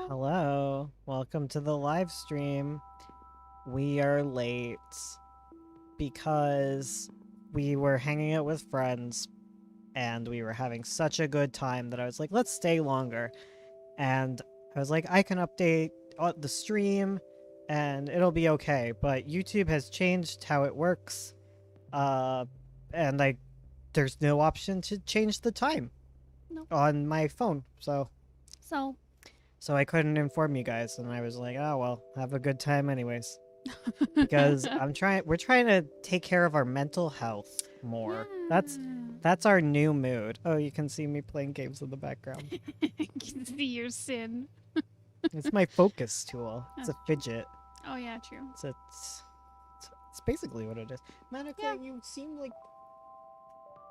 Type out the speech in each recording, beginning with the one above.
Hello. Hello, welcome to the live stream. We are late because we were hanging out with friends and we were having such a good time that I was like, let's stay longer. And I was like, I can update the stream and it'll be okay. But YouTube has changed how it works. Uh, and there's no option to change the time No. on my phone. So, So I couldn't inform you guys, and I was like, oh well, have a good time anyways. Because we're trying to take care of our mental health more. That's our new mood. Oh, you can see me playing games in the background. I can see your sin. It's my focus tool. It's a fidget. Oh yeah, true. It's basically what it is. Monica, Yeah. you seem like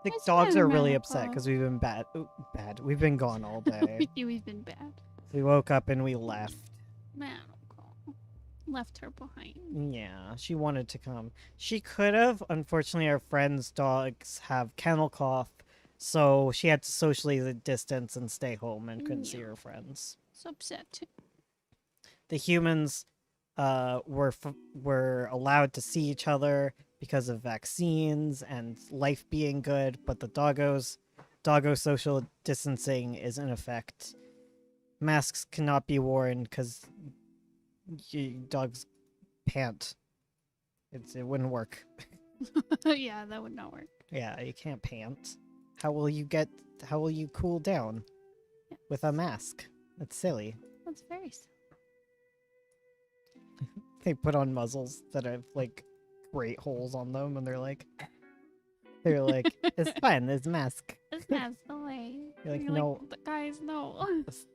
the What's dogs matter, are really Monica? upset because we've been bad. We've been gone all day. We've been bad. We woke up and we left. Monica left her behind. Yeah, she wanted to come. She could have. Unfortunately, our friend's dogs have kennel cough, so she had to socially distance and stay home and couldn't see Yeah. her friends. So upset. The humans were allowed to see each other because of vaccines and life being good, but the doggo social distancing is in effect. Masks cannot be worn because dogs pant. It wouldn't work. Yeah, that would not work. Yeah, you can't pant. How will you cool down Yes. with a mask? That's silly. That's very sad. They put on muzzles that have like great holes on them and they're like it's fine, it's a mask. This mask away. You're like, no. Guys, no.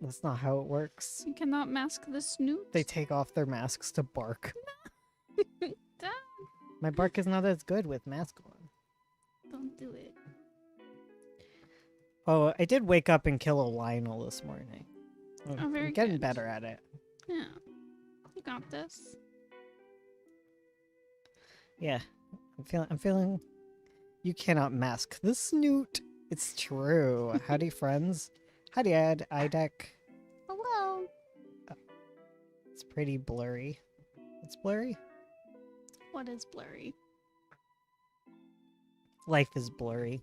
That's not how it works. You cannot mask the snoot. They take off their masks to bark. Don't My bark is not as good with mask on. do it. Oh, I did wake up and kill a Lionel this morning. Oh, very I'm getting good. better at it. Yeah. You got this. Yeah. I'm feeling you cannot mask the snoot. It's true. Howdy friends. Howdy IDEC. Hello. It's pretty blurry. It's blurry? What is blurry? Life is blurry.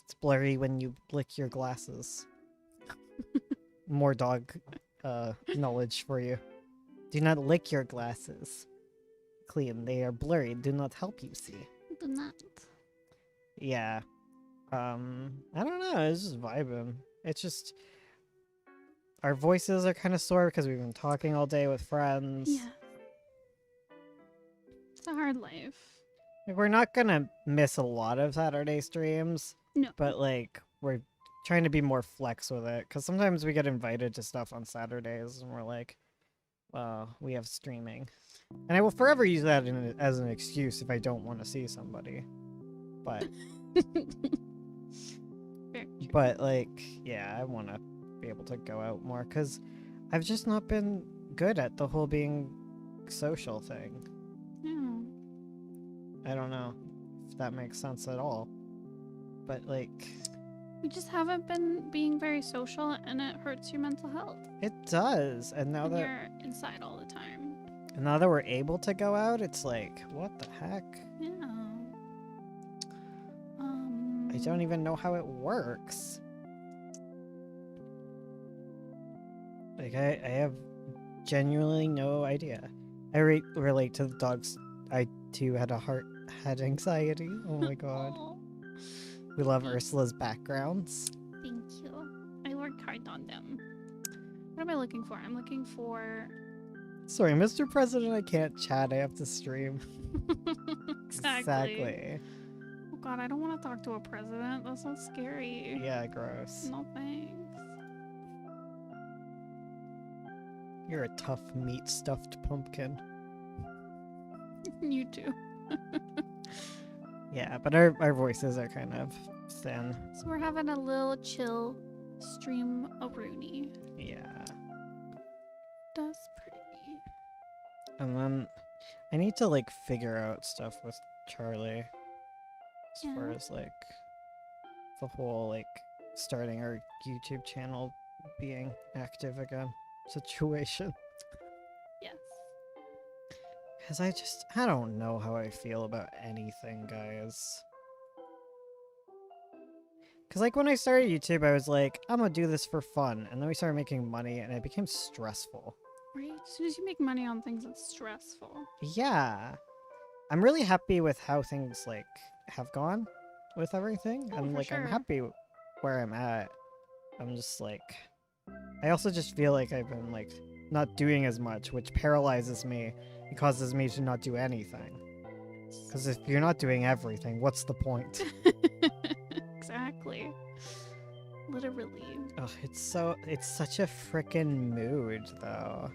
It's blurry when you lick your glasses. More dog knowledge for you. Do not lick your glasses. Clean. They are blurry. Do not help you see. Do not. Yeah. I don't know. It's just vibing. It's just our voices are kind of sore because we've been talking all day with friends. Yeah. It's a hard life. Like, we're not gonna miss a lot of Saturday streams. No. But like we're trying to be more flex with it because sometimes we get invited to stuff on Saturdays and we're like, well, we have streaming, and I will forever use that as an excuse if I don't want to see somebody. But Very true. But like, yeah, I want to be able to go out more because I've just not been good at the whole being social thing. Yeah. I don't know if that makes sense at all. But like, We just haven't been being very social, and it hurts your mental health. it does. And now When that you're inside all the time. we're able to go out, it's like, what the heck? Yeah. I don't even know how it works. Like, I have genuinely no idea. I relate to the dogs. I too had anxiety. Oh my god. Oh, We love Ursula's backgrounds. thank you. I worked hard on them. What am I looking for? I'm looking for. Sorry, Mr. President, I can't chat. I have to stream. Exactly. Oh god, I don't want to talk to a president. That's so scary. Yeah, gross. No thanks. You're a tough meat stuffed pumpkin. You too. Yeah, but our voices are kind of thin. So we're having a little chill stream of Rooney. Yeah. That's pretty. And then I need to like figure out stuff with Charlie as far Yeah. as like the whole like starting our YouTube channel being active again. situation. Yes. Because I don't know how I feel about anything, guys. Because, like, when I started YouTube, I was like, I'm gonna do this for fun. And then we started making money, and it became stressful. Right? As soon as you make money on things, it's stressful. Yeah. I'm really happy with how things, like, have gone with everything. Oh, And, for like, I'm sure. happy where I'm at. I'm just, like... I also just feel like I've been, like, not doing as much, which paralyzes me. It causes me to not do anything. Because if you're not doing everything, what's the point? Exactly. Literally. Oh, it's such a frickin' mood, though.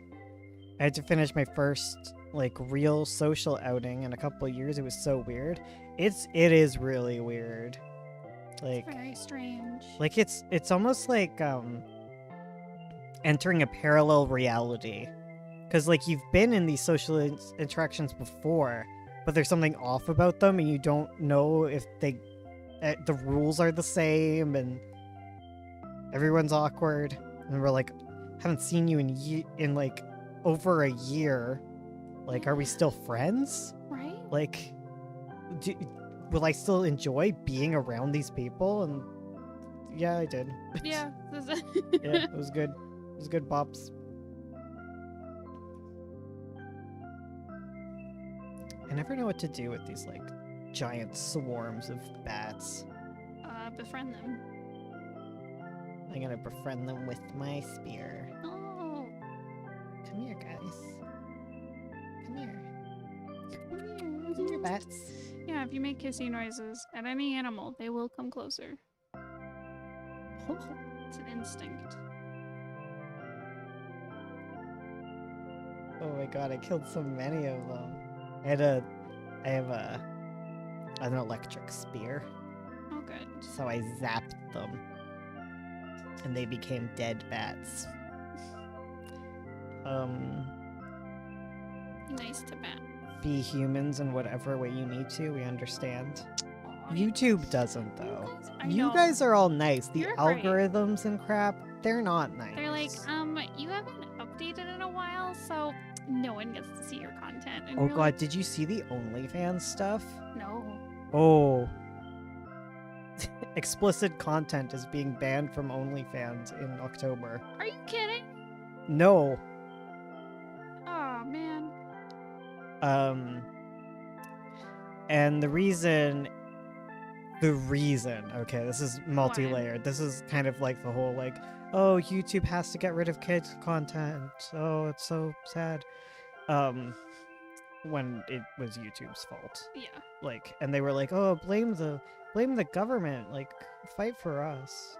I had to finish my first, like, real social outing in a couple of years. It was so weird. It is really weird. Like, Very strange. it's almost like, entering a parallel reality. Because, like, you've been in these social interactions before, but there's something off about them, and you don't know if the rules are the same, and everyone's awkward. And we're like, haven't seen you in like over a year. Like, are we still friends? Right? Like, will I still enjoy being around these people? And yeah, I did. Yeah. Yeah, it was good. It was good, pops. I never know what to do with these, like, giant swarms of bats. Befriend them. I'm gonna befriend them with my spear. Oh. Come here, guys. Come here. Come Come here, here. bats. Yeah, if you make kissy noises at any animal, they will come closer. It's an instinct. Oh my god, I killed so many of them. I have an electric spear, Oh, good. so I zapped them. And they became dead bats. Be nice to bat. Be humans in whatever way you need to, we understand. Aw, YouTube doesn't, though. I You know. guys are all nice. The You're right. algorithms and crap, they're not nice. They're like, you haven't updated in a while, so no one gets to see your content. And Oh you're god, like, did you see the OnlyFans stuff? no. Oh. Explicit content is being banned from OnlyFans in October. Are you kidding? No. Oh, man. And the reason, okay, this is multi-layered. This is kind of like the whole, like, oh, YouTube has to get rid of kids content. Oh, it's so sad. When it was YouTube's fault. Yeah. Like, and they were like, oh, blame the government, like, fight for us.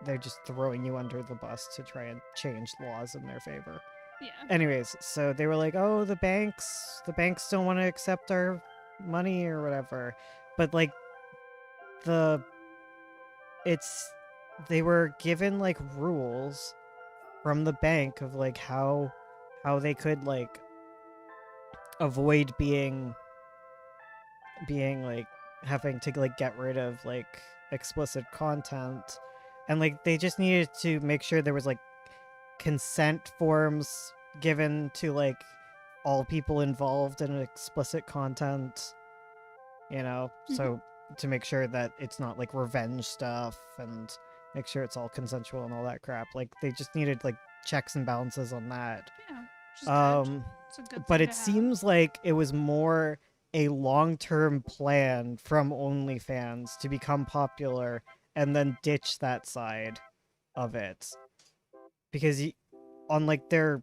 They're just throwing you under the bus to try and change laws in their favor. Yeah. Anyways, so they were like, oh, the banks don't want to accept our money or whatever. But, like, they were given, like, rules from the bank of, like, how they could, like, avoid being like having to, like, get rid of, like, explicit content. And, like, they just needed to make sure there was, like, consent forms given to, like, all people involved in explicit content, you know, so to make sure that it's not, like, revenge stuff, and make sure it's all consensual and all that crap. Like, they just needed, like, checks and balances on that. Yeah. Which is good. It's a good But thing it to have. seems like it was more a long-term plan from OnlyFans to become popular and then ditch that side of it. Because on, like, their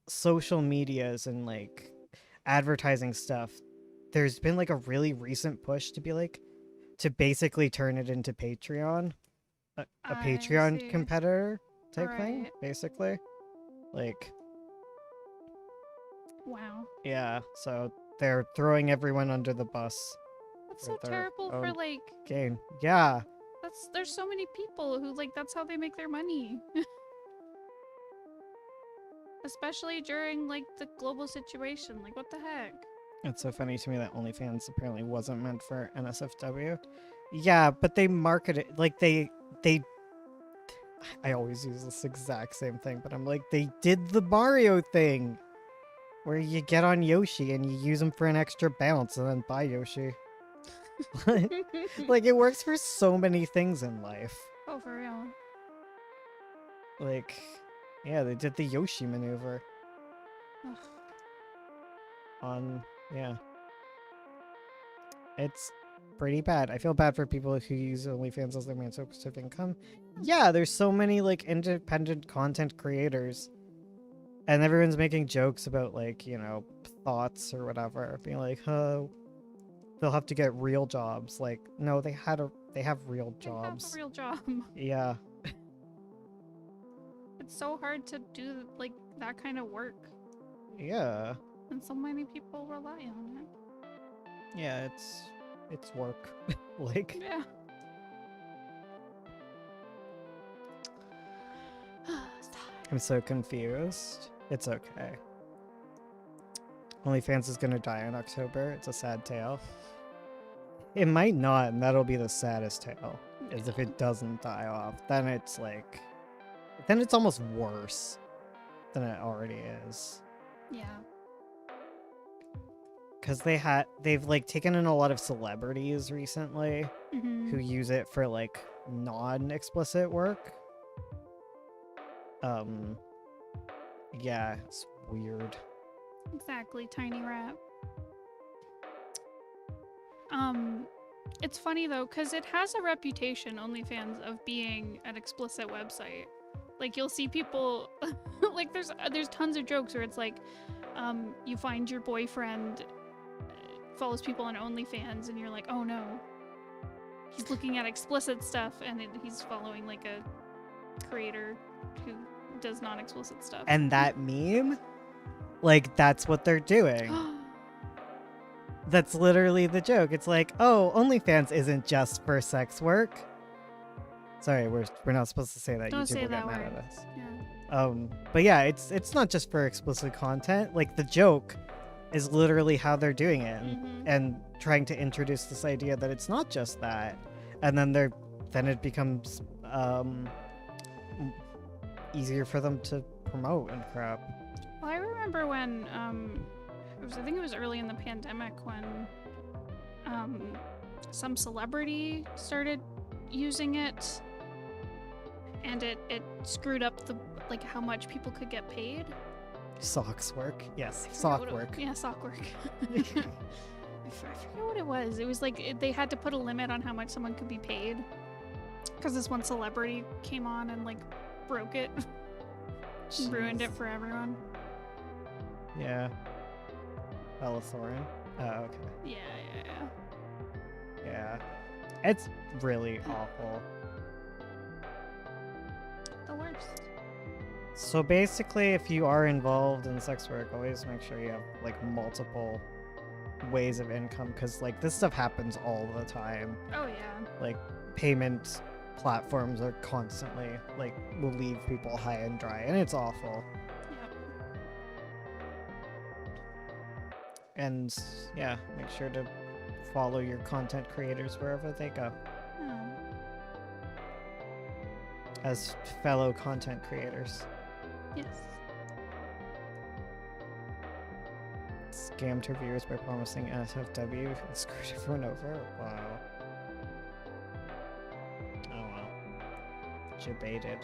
social medias and, like, advertising stuff, there's been, like, a really recent push to be, like, to basically turn it into Patreon. A I Patreon see. competitor type thing, Right. basically. Like, Wow. yeah, so they're throwing everyone under the bus. That's For so their terrible for, own like, gain. Yeah. there's so many people who, like, that's how they make their money. Especially during, like, the global situation. Like, what the heck? It's so funny to me that OnlyFans apparently wasn't meant for NSFW. Yeah, but they market it like they I always use this exact same thing, but I'm like, they did the Mario thing where you get on Yoshi and you use him for an extra bounce and then buy Yoshi. Like, it works for so many things in life. Oh, for real. Like, yeah, they did the Yoshi maneuver Ugh. on, yeah. It's pretty bad. I feel bad for people who use OnlyFans as their main source of income. Yeah, there's so many, like, independent content creators. And everyone's making jokes about, like, you know, thoughts or whatever. Being like, they'll have to get real jobs. Like, no, they have real They have jobs. a real job. Yeah. It's so hard to do like that kind of work, Yeah. and so many people rely on it. Yeah, it's work. Like, Yeah. Stop. I'm so confused. It's okay. OnlyFans is gonna die in October. It's a sad tale. It might not, and that'll be the saddest tale. Is if it doesn't die off. Then it's like, then it's almost worse than it already is. Yeah. Because they've like taken in a lot of celebrities recently Mm-hmm. who use it for like non-explicit work. Yeah, it's weird. Exactly, Tiny Rat. It's funny though, because it has a reputation, OnlyFans, of being an explicit website. Like you'll see people, like there's tons of jokes where it's like, you find your boyfriend follows people on OnlyFans, and you're like, oh no, he's looking at explicit stuff, and he's following like a creator who does non-explicit stuff. And that meme, like, that's what they're doing. That's literally the joke. It's like, oh, OnlyFans isn't just for sex work. Sorry, we're not supposed to say that. Don't YouTube say will that get mad word. at us. Yeah. But yeah, it's not just for explicit content. Like, the joke is literally how they're doing it, Mhm. and trying to introduce this idea that it's not just that, and then it becomes easier for them to promote and crap. Well, I remember when I think it was early in the pandemic when some celebrity started using it, and it screwed up the like how much people could get paid. Socks work, yes, I forget sock what it- work. Yeah, sock work. I forget what it was. It was like they had to put a limit on how much someone could be paid because this one celebrity came on and like broke it, ruined it Jeez. for everyone. Yeah. Bella Thorne. Oh, okay. Yeah. Yeah. It's really awful. The worst. So basically, if you are involved in sex work, always make sure you have like multiple ways of income, because like this stuff happens all the time. Oh yeah. Like, payment platforms are constantly like will leave people high and dry, and it's awful. Yep. And yeah, make sure to follow your content creators wherever they go. Oh. As fellow content creators. Yes. Scammed her viewers by promising SFW and screwed everyone over. Wow. Oh well. Debated.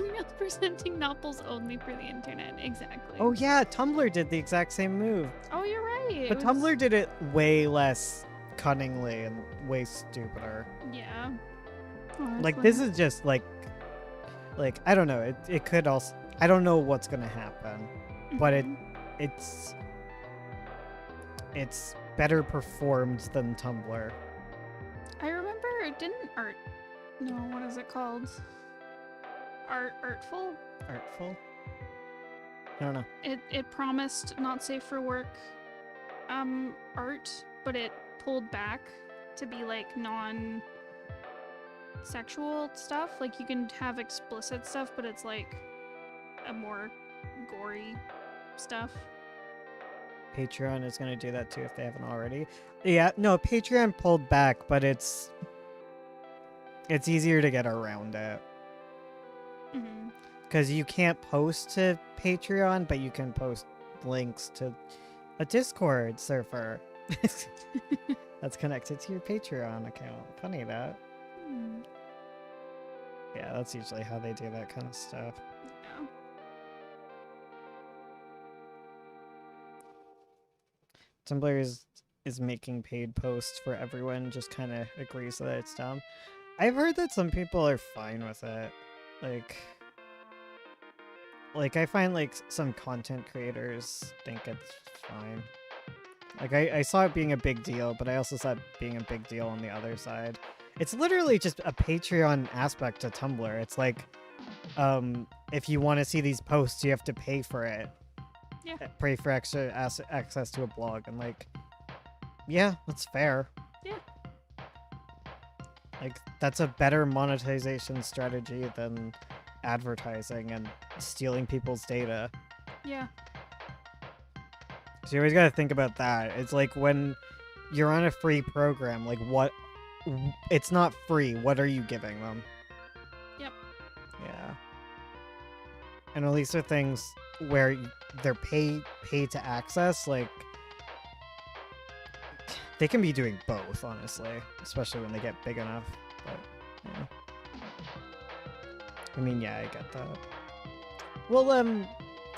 Meals presenting nopples only for the internet. Exactly. Oh yeah, Tumblr did the exact same move. Oh, you're right. But Tumblr did it way less cunningly and way stupider. Yeah. Oh, Like, this is just like I don't know, it could also, I don't know what's gonna happen, but it's better performed than Tumblr. I remember didn't art. No, what is it called? Artful. Artful? I don't know. It promised not safe for work art, but it pulled back to be like non-sexual stuff. Like you can have explicit stuff, but it's like a more gory stuff. Patreon is going to do that too if they haven't already. Yeah, no, Patreon pulled back, but it's easier to get around it. Hmm. Because you can't post to Patreon, but you can post links to a Discord server that's connected to your Patreon account. Funny that. Mm, Yeah, that's usually how they do that kind of stuff. yeah. Tumblr is making paid posts for everyone, just kind of agrees that it's dumb. I've heard that some people are fine with it. Like I find like some content creators think it's fine. Like I saw it being a big deal, but I also saw it being a big deal on the other side. It's literally just a Patreon aspect to Tumblr. It's like if you want to see these posts, you have to pay for it. Yeah. Pay for extra access to a blog, and like, yeah, that's fair. Yeah. Like that's a better monetization strategy than advertising and stealing people's data. Yeah. So you always got to think about that. It's like when you're on a free program, like what it's not free. What are you giving them? Yep. Yeah. And at least with things where they're pay to access, like they can be doing both, honestly, especially when they get big enough. But yeah. I mean, yeah, I get that. Well,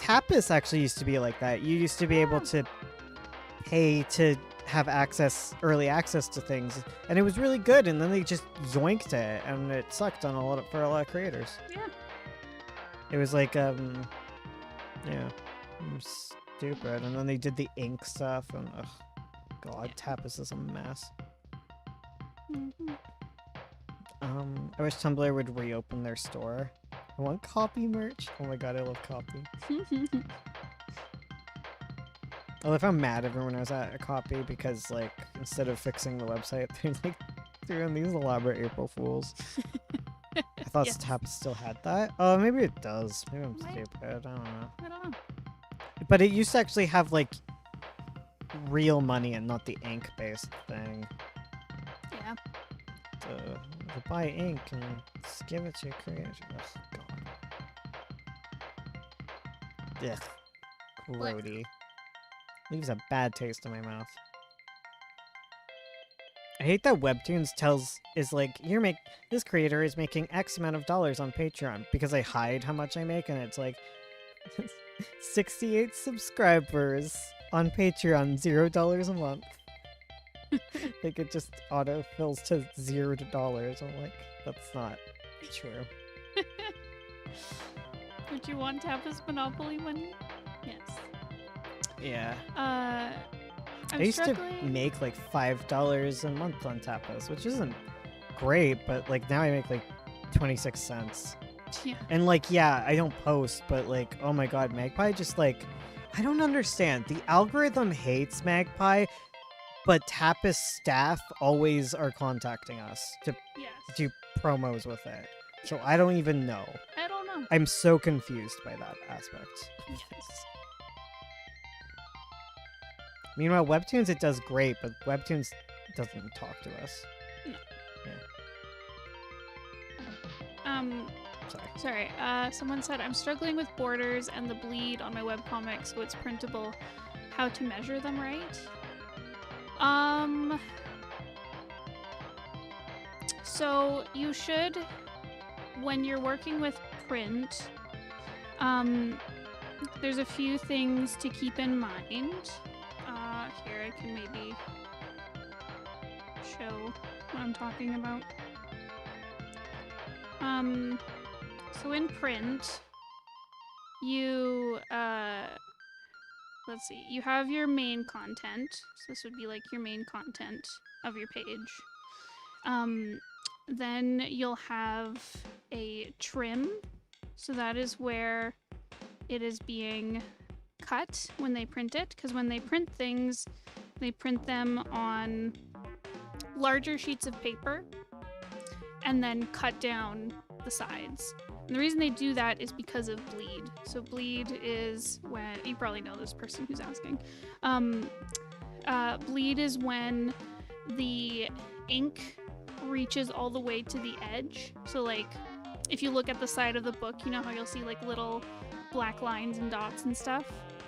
Tapas actually used to be like that. You used to be able to pay to have early access to things, and it was really good. And then they just yoinked it, and it sucked on for a lot of creators. Yeah. It was like, yeah, stupid. And then they did the ink stuff, and God, Tapas is a mess. Mm-hmm. I wish Tumblr would reopen their store. I want copy merch. Oh my god, I love copy. I love how mad everyone was at a copy because, like, instead of fixing the website, they're like doing these elaborate April Fools. I thought Yes. Tapas still had that. Oh, maybe it does. Maybe I'm Might. stupid. I don't know. I don't know. But it used to actually have like real money and not the ink-based thing. Yeah. To buy ink and just give it to your creator. Oh, God. Ugh. Grody. Leaves a bad taste in my mouth. I hate that Webtoons is like, this creator is making X amount of dollars on Patreon because I hide how much I make, and it's like 68 subscribers on Patreon, $0 a month. Like it just auto fills to $0. I'm like, that's not true. Would you want Tapas Monopoly money? Yes. Yeah. I'm I used struggling. to make like $5 a month on Tapas, which isn't great, but like now I make like 26 cents. Yeah. And like, yeah, I don't post, but like, oh my god, Magpie just like, I don't understand. The algorithm hates Magpie, but Tapas staff always are contacting us to Yes. do promos with it. So I don't even know. I don't know. I'm so confused by that aspect. Yes. Meanwhile, Webtoons, it does great, but Webtoons doesn't talk to us. Sorry. Sorry. Someone said I'm struggling with borders and the bleed on my webcomic, so it's printable. How to measure them right? So you should, when you're working with print, there's a few things to keep in mind. Here I can maybe show what I'm talking about. So in print, you, let's see, you have your main content. So this would be like your main content of your page. Then you'll have a trim. So that is where it is being cut when they print it. Because when they print things, they print them on larger sheets of paper and then cut down the sides. And the reason they do that is because of bleed. So bleed is when, you probably know this person who's asking. Bleed is when the ink reaches all the way to the edge. So like, if you look at the side of the book, you know how you'll see like little black lines and dots and stuff?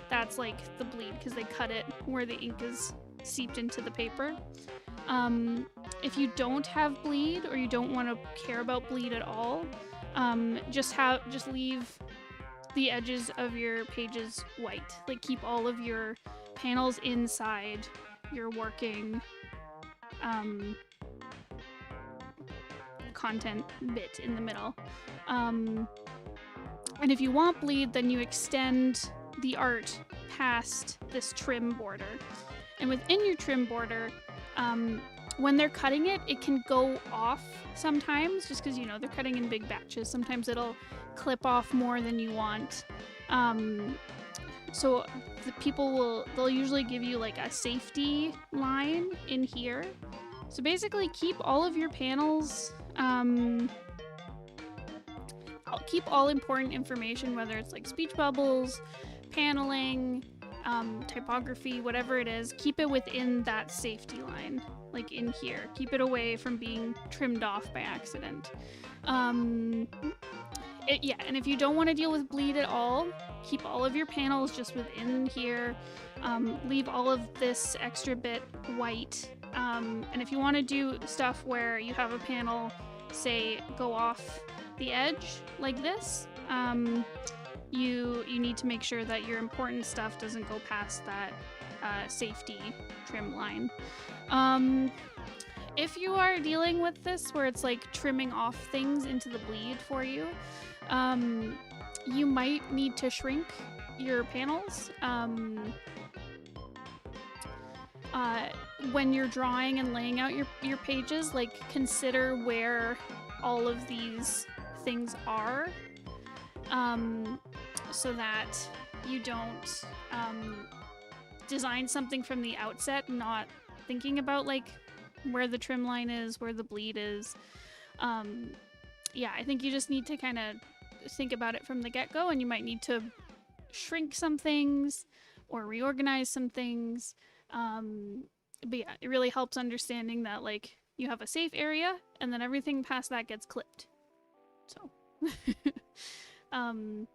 That's like the bleed because they cut it where the ink is seeped into the paper. If you don't have bleed or you don't want to care about bleed at all, just leave the edges of your pages white. Like keep all of your panels inside your working content bit in the middle. And if you want bleed, then you extend the art past this trim border. And within your trim border, when they're cutting it, it can go off sometimes just because, you know, they're cutting in big batches. Sometimes it'll clip off more than you want. So the people they'll usually give you like a safety line in here. So basically keep all of your panels, keep all important information, whether it's like speech bubbles, paneling, typography, whatever it is, keep it within that safety line, like in here. Keep it away from being trimmed off by accident. And if you don't want to deal with bleed at all, keep all of your panels just within here. Leave all of this extra bit white. And if you want to do stuff where you have a panel, say, go off the edge like this, you need to make sure that your important stuff doesn't go past that safety trim line. If you are dealing with this where it's like trimming off things into the bleed for you, you might need to shrink your panels. When you're drawing and laying out your pages, like consider where all of these things are, so that you don't design something from the outset not thinking about like where the trim line is, where the bleed is. Yeah, I think you just need to kind of think about it from the get-go, and you might need to shrink some things or reorganize some things. But yeah, it really helps understanding that like you have a safe area and then everything past that gets clipped. So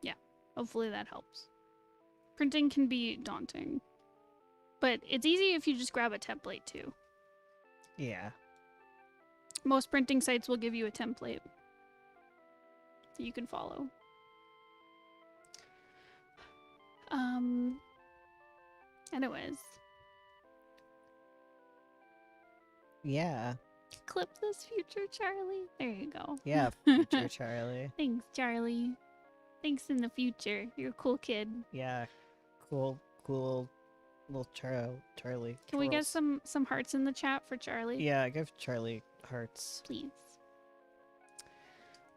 yeah, hopefully that helps. Printing can be daunting, but it's easy if you just grab a template too. Yeah. Most printing sites will give you a template that you can follow. Anyways. Yeah. Clip this, future Charlie. There you go. Yeah, future Charlie. Thanks, Charlie. Thanks in the future. You're a cool kid. Yeah. Cool little Charlie. Can we get Twirls. some hearts in the chat for Charlie? Yeah, give Charlie hearts. Please.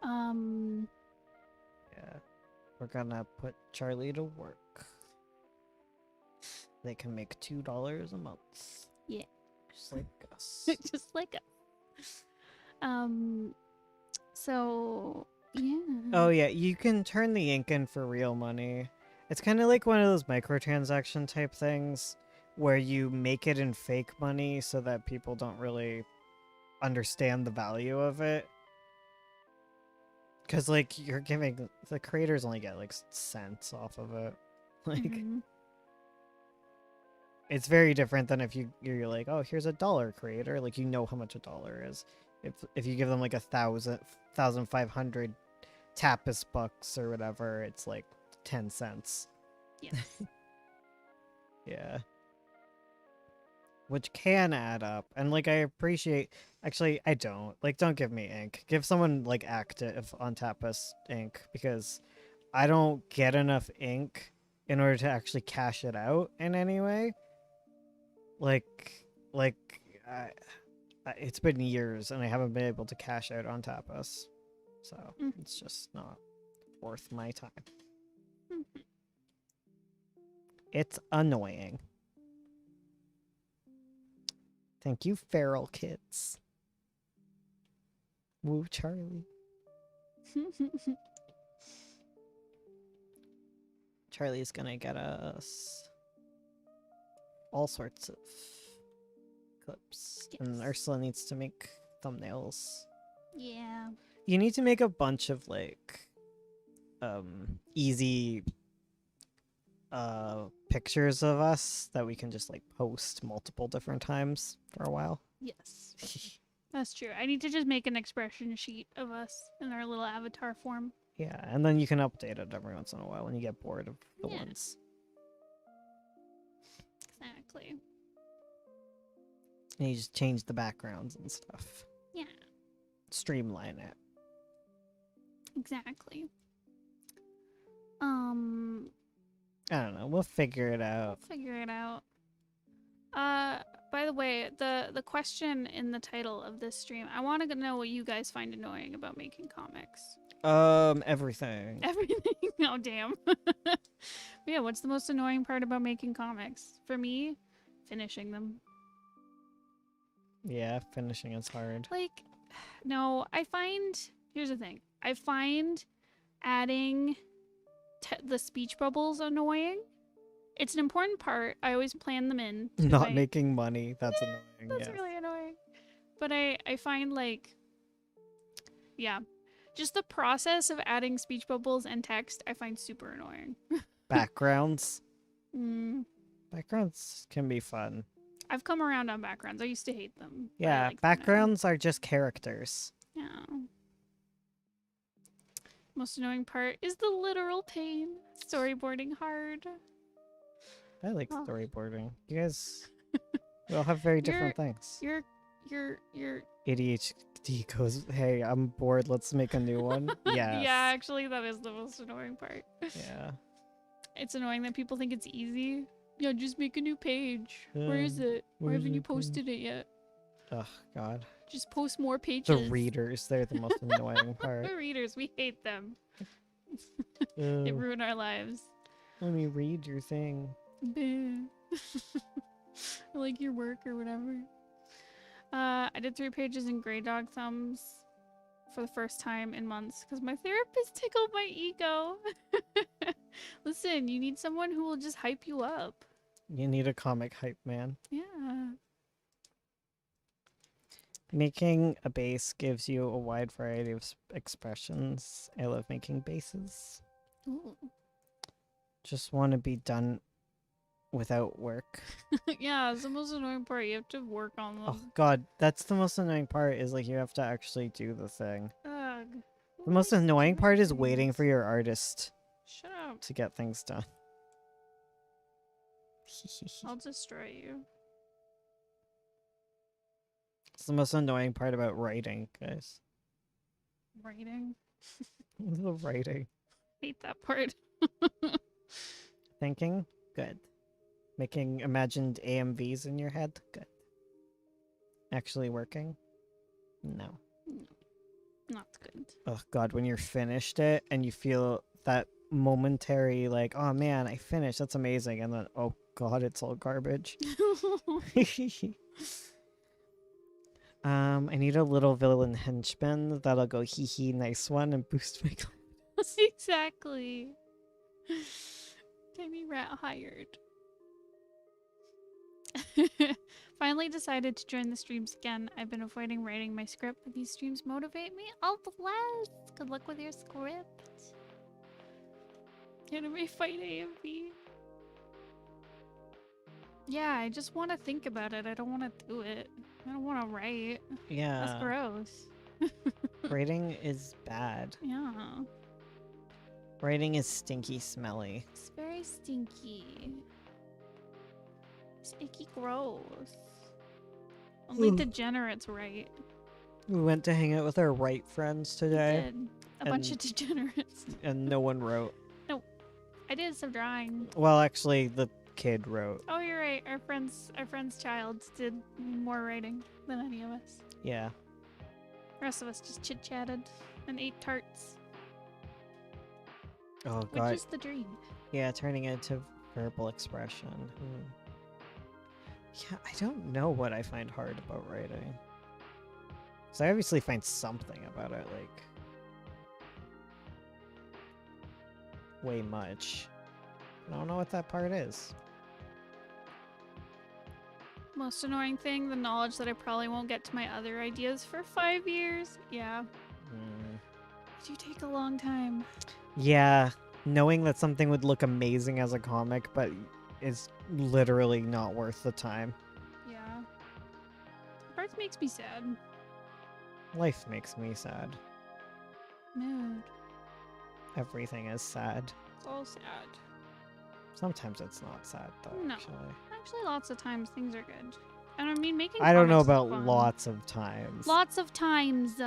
Yeah. We're gonna put Charlie to work. They can make $2 a month. Yeah. Just like us. Just like us. So yeah. Oh yeah, you can turn the ink in for real money. It's kind of like one of those microtransaction type things where you make it in fake money so that people don't really understand the value of it. Because like you're giving the creators only get like cents off of it. Like Mhm. it's very different than if you're like, oh, here's $1 creator, like you know how much $1 is. If you give them like 1,500 Tapas bucks or whatever, it's like 10 cents. Yes. Yeah. Which can add up. And like I appreciate actually I don't. Like don't give me ink. Give someone like active on Tapas ink because I don't get enough ink in order to actually cash it out in any way. It's been years and I haven't been able to cash out on Tapas. So it's just not worth my time. Mhm. It's annoying. Thank you, feral kids. Woo, Charlie. Charlie's gonna get us all sorts of clips. And Yes. Ursula needs to make thumbnails. Yeah. You need to make a bunch of like easy pictures of us that we can just like post multiple different times for a while. Yes. That's true. I need to just make an expression sheet of us in our little avatar form. Yeah, and then you can update it every once in a while when you get bored of the Yeah. ones. Exactly. And you just change the backgrounds and stuff. Yeah. Streamline it. Exactly. I don't know. We'll figure it out. Figure it out. By the way, the question in the title of this stream, I want to know what you guys find annoying about making comics. Everything. Everything. Oh, damn. Yeah, what's the most annoying part about making comics? For me, finishing them. Yeah, finishing is hard. Like, no, I find, here's the thing. I find adding the speech bubbles annoying. It's an important part. I always plan them in. Not making money. That's annoying. That's Yes. really annoying. But I find like, yeah, just the process of adding speech bubbles and text I find super annoying. Backgrounds. Mm, Backgrounds can be fun. I've come around on backgrounds. I used to hate them. but I Yeah, like them now. backgrounds are just characters. Yeah. Most annoying part is the literal pain. Storyboarding hard. I like Oh. storyboarding. You guys, we all have very different things. You're ADHD goes, hey, I'm bored. Let's make a new one. Yes. Yeah, actually that is the most annoying part. Yeah. It's annoying that people think it's easy. Yeah, just make a new page. Where is Yeah, it? Why where's haven't you the page? posted it yet? Oh God. Just post more The pages. readers, they're the most annoying part. The readers, we hate them. They Uh, ruin our lives. let me read your thing. Bleh. I like your work or whatever. I did 3 pages in Grey Dog Thumbs for the first time in months because my therapist tickled my ego. Listen, you need someone who will just hype you up. You need a comic hype man. Yeah. Making a base gives you a wide variety of expressions. I love making bases. Ooh. Just want to be done without work. Yeah, it's the most annoying part. You have to work on Oh them. God, that's the most annoying part. Is like you have to actually do the thing. Ugh. The most annoying part is waiting things. for your artist Shut up. to get things done. I'll destroy you. It's the most annoying part about writing, guys. Writing. The writing. Hate that part. Thinking? Good. Making imagined AMVs in your head? Good. Actually working? No. Not good. Oh God, when you're finished it and you feel that momentary like, oh man, I finished, that's amazing, and then oh God, it's all garbage. I need a little villain henchman that'll go hee hee, nice one, and boost my Exactly. Tiny rat hired. Finally decided to join the streams again. I've been avoiding writing my script, but these streams motivate me. Oh, bless! Good luck with your script. Anime fight AMV. Yeah, I just want to think about it. I don't want to do it. I don't want to write. That's Yeah, gross. writing is bad. Yeah. Writing is stinky smelly. It's very stinky. It's icky gross. Only Ugh. degenerates write. We went to hang out with our right friends today, Did. A bunch of and- degenerates. and no one wrote. I did some drawing. Well, actually, the kid wrote. Oh, you're right. Our friend's child did more writing than any of us. Yeah. The rest of us just chit chatted and ate tarts, Oh which God. is the dream. Yeah, turning it into verbal expression. Yeah, I don't know what I find hard about writing. So I obviously find something about it, like way much. I don't know what that part is. Most annoying thing, the knowledge that I probably won't get to my other ideas for 5 years. Yeah. Mm. Do take a long time. Yeah, knowing that something would look amazing as a comic, but is literally not worth the time. Yeah. Part makes me sad. Life makes me sad. Mood. Everything is sad. It's all sad. Sometimes it's not sad though, No. actually. Actually, lots of times things are good. And I mean, making I don't know comics is about fun. lots of times. Lots of times.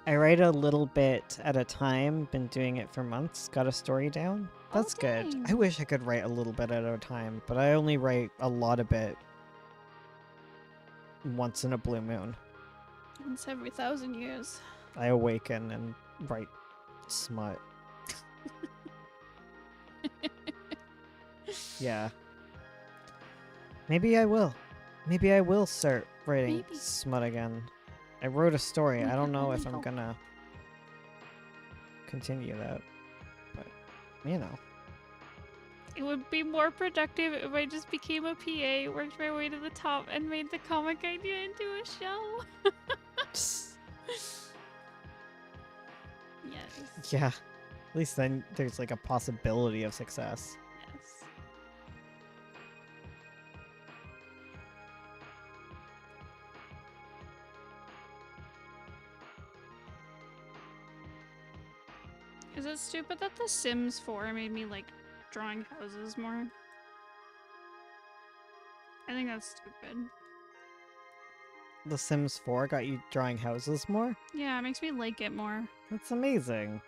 I write a little bit at a time, been doing it for months, got a story down. That's good. dang. I wish I could write a little bit at a time, but I only write a lot of it once in a blue moon. Once every 1,000 years. I awaken and write smut. Yeah. Maybe I will. Maybe I will start writing Maybe. smut again. I wrote a story. We I don't can know only if I'm hope. gonna continue that. But, you know. It would be more productive if I just became a PA, worked my way to the top, and made the comic idea into a show. Yes. Yeah. At least then there's like a possibility of success. Yes. Is it stupid that The Sims 4 made me like drawing houses more? I think that's stupid. The Sims 4 got you drawing houses more? Yeah, it makes me like it more. That's amazing.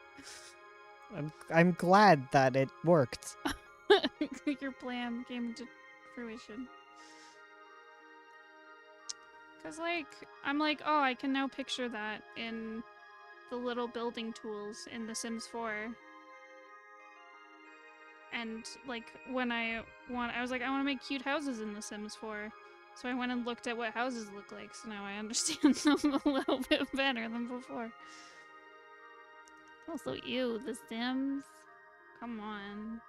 I'm glad that it worked. Your plan came to fruition. Cause like, I'm like, oh, I can now picture that in the little building tools in The Sims 4. And like, when I was like, I want to make cute houses in The Sims 4. So I went and looked at what houses look like, so now I understand them a little bit better than before. Also, ew, The Sims? Come on.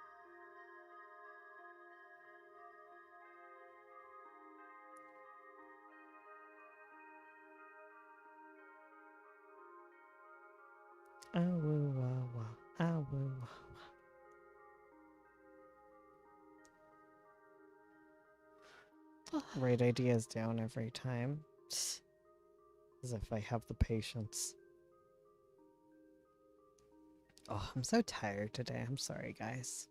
Ah, woo, wah, wah. Ah, woo, wah. Write ideas down every time. As if I have the patience. Oh, I'm so tired today. I'm sorry, guys.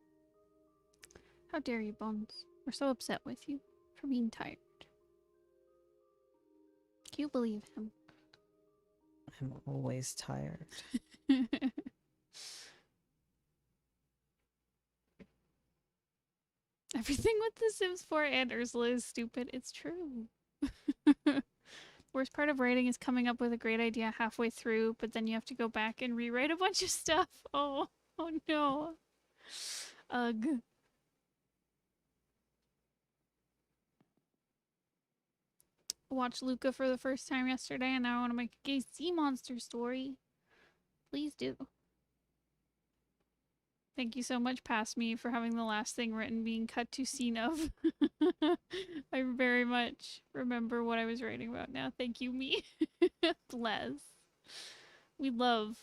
How dare you, Bones? We're so upset with you for being tired. Can you believe him? I'm always tired. Everything with The Sims 4 and Ursula is stupid. It's true. Worst part of writing is coming up with a great idea halfway through, but then you have to go back and rewrite a bunch of stuff. Oh no. Ugh. Watched Luca for the first time yesterday, and now I want to make a gay sea monster story. Please do. Thank you so much, Past Me, for having the last thing written being cut to scene of. I very much remember what I was writing about now. Thank you, me. Bless. We love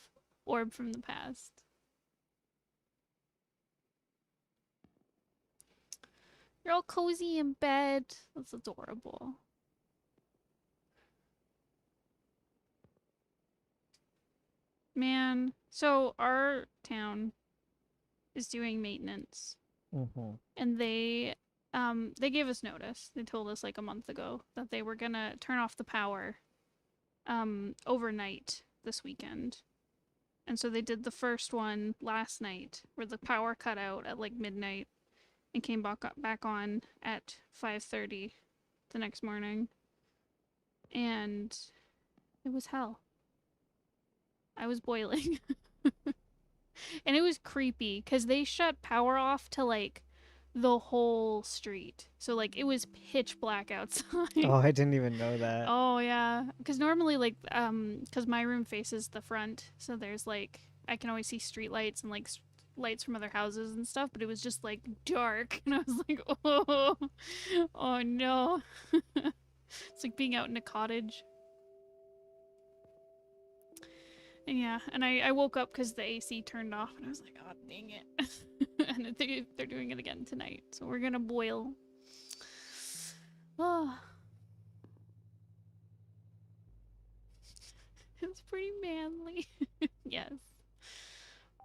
Orb from the Past. You're all cozy in bed. That's adorable. Man, so our town is doing maintenance, and they gave us notice. They told us like a month ago that they were gonna turn off the power overnight this weekend. And so they did the first one last night where the power cut out at like midnight and came back on at 5:30 the next morning. And it was hell. I was boiling. And it was creepy because they shut power off to like the whole street. So like it was pitch black outside. Oh, I didn't even know that. Oh yeah, because normally like because my room faces the front, so there's like I can always see street lights and like lights from other houses and stuff, but it was just like dark, and I was like, oh, oh no. It's like being out in a cottage. And yeah, and I woke up because the AC turned off, and I was like, oh, dang it. And they're doing it again tonight, so we're gonna boil. Oh. It's pretty manly. Yes.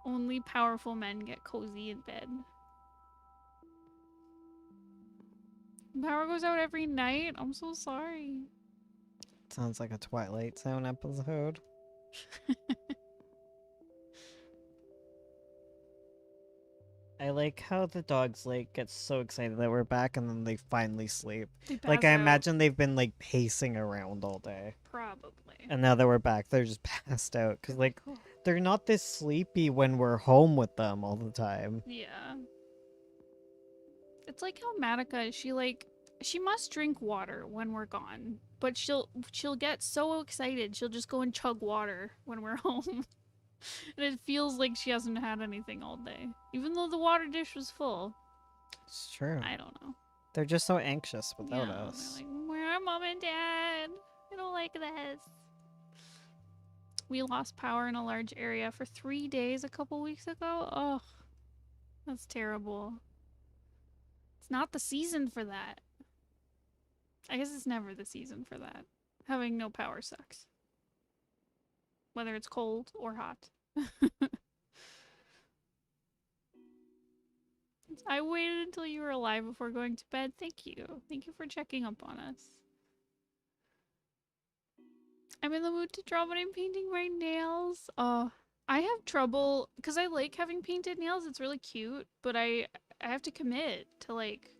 Only powerful men get cozy in bed. Power goes out every night. I'm so sorry. Sounds like a Twilight Zone episode. I like how the dogs like get so excited that we're back and then they finally sleep. They Like pass I out, imagine they've been like pacing around all day. probably. And now that we're back, they're just passed out cuz like Oh, they're not this sleepy when we're home with them all the time. yeah. It's like how Matica, she must drink water when we're gone, but she'll get so excited she'll just go and chug water when we're home. And it feels like she hasn't had anything all day, even though the water dish was full. It's true. I don't know. They're just so anxious without Yeah, us. they're like, where are mom and dad? I don't like this. We lost power in a large area for 3 days a couple weeks ago. Oh, that's terrible. It's not the season for that. I guess it's never the season for that. Having no power sucks. Whether it's cold or hot. I waited until you were alive before going to bed. Thank you. Thank you for checking up on us. I'm in the mood to draw, but I'm painting my nails. I have trouble because I like having painted nails. It's really cute, but I have to commit to like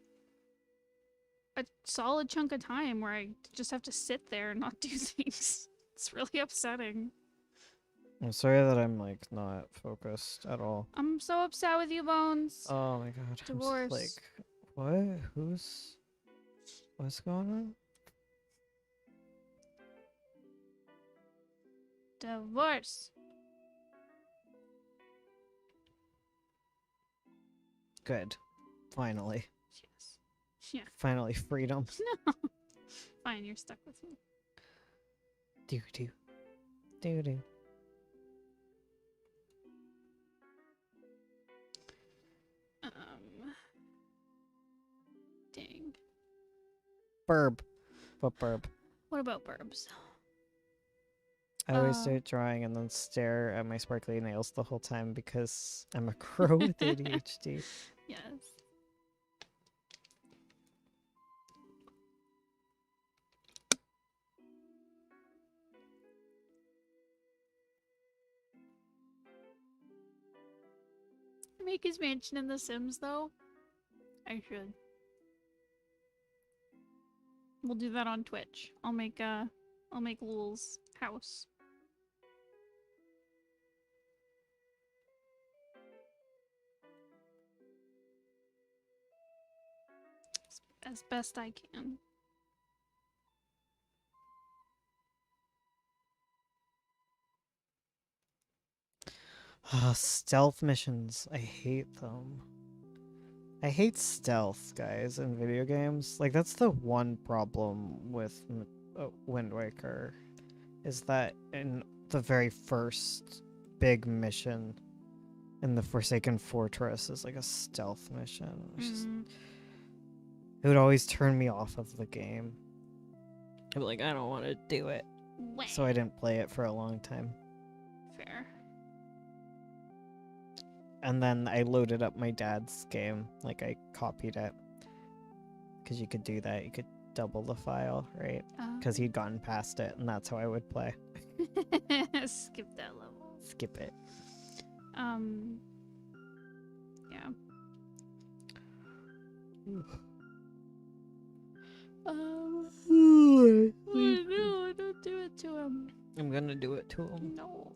a solid chunk of time where I just have to sit there and not do things. It's really upsetting. I'm sorry that I'm like not focused at all. I'm so upset with you, Bones. Oh my god. I'm just, Divorce. like what? What's going on? Divorce. Good. Finally. Yes. Yeah. Finally freedom. No. Fine, you're stuck with me. Do do. Do do. Dang. Burb. What burb? What about burbs? I always start drawing and then stare at my sparkly nails the whole time because I'm a crow with ADHD. Yes. Make his mansion in The Sims, though. I should. We'll do that on Twitch. I'll make Lul's house. As best I can. Stealth missions. I hate them. I hate stealth, guys, in video games. Like, that's the one problem with Wind Waker. Is that in the very first big mission in the Forsaken Fortress is like a stealth mission. It would always turn me off of the game. I'd be like, I don't want to do it. So I didn't play it for a long time. Fair. And then I loaded up my dad's game. Like, I copied it. Because you could do that. You could double the file, right? Because he'd gotten past it, and that's how I would play. Skip that level. Skip it. Yeah. Oh no, don't do it to him. I'm gonna do it to him. No.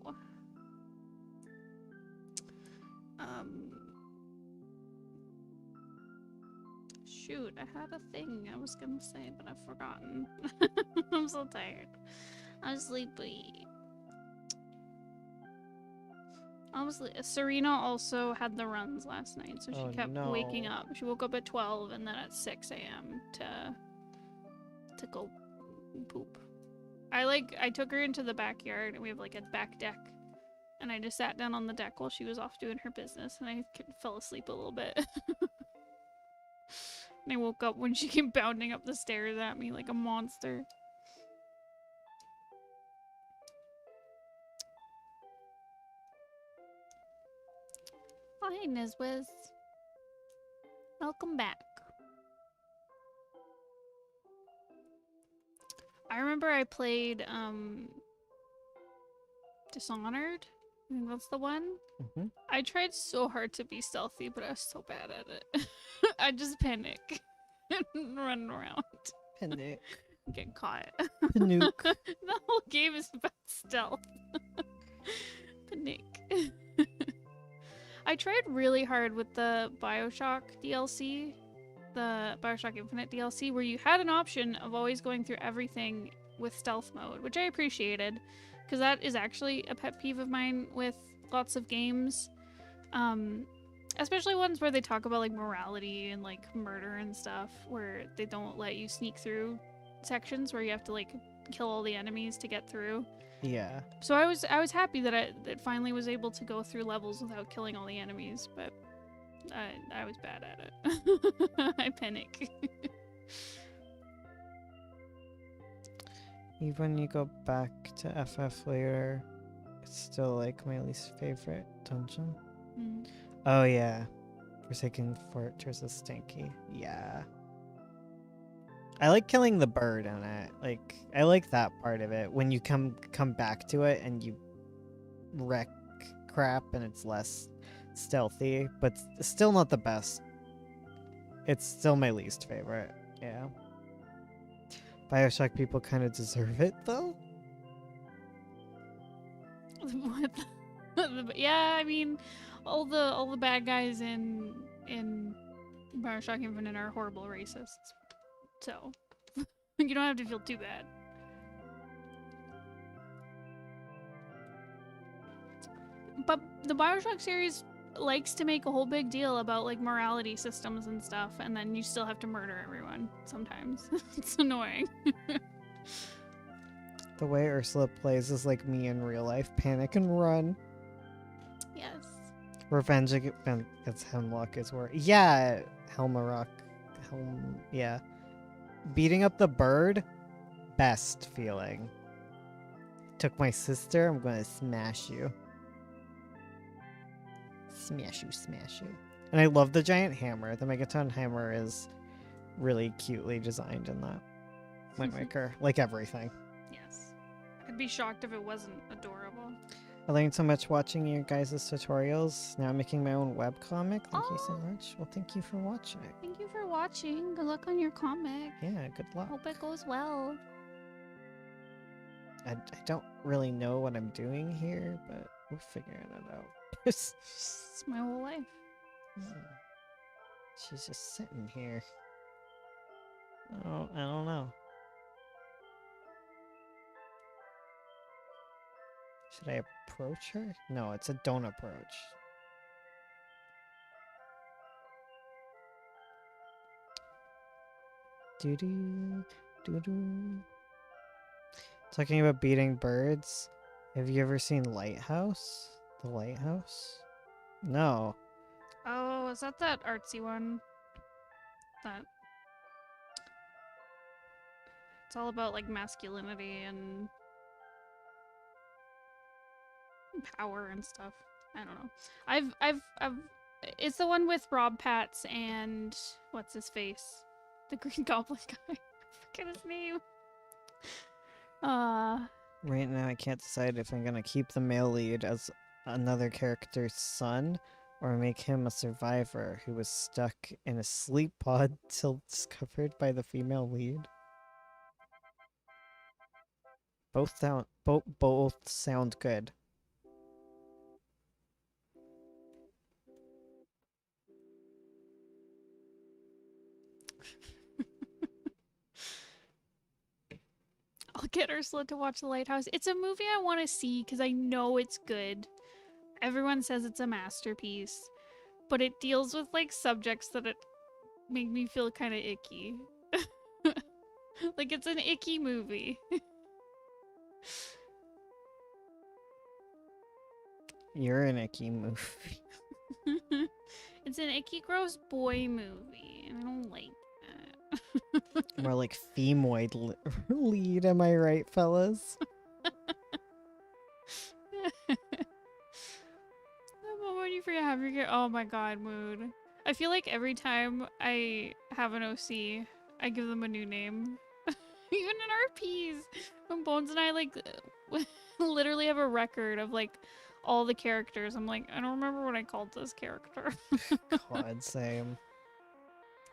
Shoot, I had a thing I was gonna say, but I've forgotten. I'm so tired. I'm sleepy. Honestly, Serena also had the runs last night, so she Oh, kept no. waking up. She woke up at 12 and then at 6 a.m. to go poop. I took her into the backyard and we have like a back deck. And I just sat down on the deck while she was off doing her business and I fell asleep a little bit. And I woke up when she came bounding up the stairs at me like a monster. Oh, hey, Nizwiz. Welcome back. I remember I played, Dishonored. I think that's the one. Mm-hmm. I tried so hard to be stealthy, but I was so bad at it. I just panic and run around. Panic. Get caught. Panook. The whole game is about stealth. Panic. I tried really hard with the Bioshock DLC, the Bioshock Infinite DLC, where you had an option of always going through everything with stealth mode, which I appreciated, because that is actually a pet peeve of mine with lots of games. Especially ones where they talk about like morality and like murder and stuff, where they don't let you sneak through sections where you have to like kill all the enemies to get through. Yeah. So I was happy that I finally was able to go through levels without killing all the enemies, but I was bad at it. I panic. Even when you go back to FF later, it's still like my least favorite dungeon. Mm. Oh yeah, Forsaken Fortress is stinky. Yeah. I like killing the bird in it. Like I like that part of it when you come back to it and you wreck crap and it's less stealthy, but still not the best. It's still my least favorite. Yeah. BioShock people kind of deserve it though. What yeah, I mean, all the bad guys in Bioshock Infinite are horrible racists. So you don't have to feel too bad. But the Bioshock series likes to make a whole big deal about like morality systems and stuff, and then you still have to murder everyone sometimes. It's annoying. The way Ursula plays is like me in real life. Panic and run. Yes. Revenge against Hemlock is where... Yeah, Helmarock. Yeah. Beating up the bird, best feeling. Took my sister, I'm gonna smash you. Smash you, smash you. And I love the giant hammer. The Megaton hammer is really cutely designed in that Wind Waker. Like everything. Yes. I'd be shocked if it wasn't adorable. I learned so much watching your guys' tutorials. Now I'm making my own webcomic. Thank you so much. Well, thank you for watching. Thank you for watching. Good luck on your comic. Yeah, good luck. Hope it goes well. I don't really know what I'm doing here, but we're figuring it out. It's my whole life. She's just sitting here. Oh, I don't know. Should I approach her? No, it's a don't approach. Doo-doo, doo-doo. Talking about beating birds, have you ever seen Lighthouse? The Lighthouse? No. Oh, is that artsy one? That it's all about like masculinity and power and stuff. I don't know. I've it's the one with Rob Patz and what's his face? The Green Goblin guy. I forget his name. Right now I can't decide if I'm gonna keep the male lead as another character's son or make him a survivor who was stuck in a sleep pod till discovered by the female lead. Both sound good. I'll get Ursula to watch The Lighthouse. It's a movie I want to see because I know it's good, Everyone says it's a masterpiece, but it deals with like subjects that it make me feel kind of icky. Like it's an icky movie. You're an icky movie. It's an icky gross boy movie, and I don't like that. More like femoid lead, am I right, fellas? When you forget have your oh my god, mood. I feel like every time I have an OC, I give them a new name. Even in RPs, when Bones and I like literally have a record of like all the characters. I'm like, I don't remember what I called this character. God, same.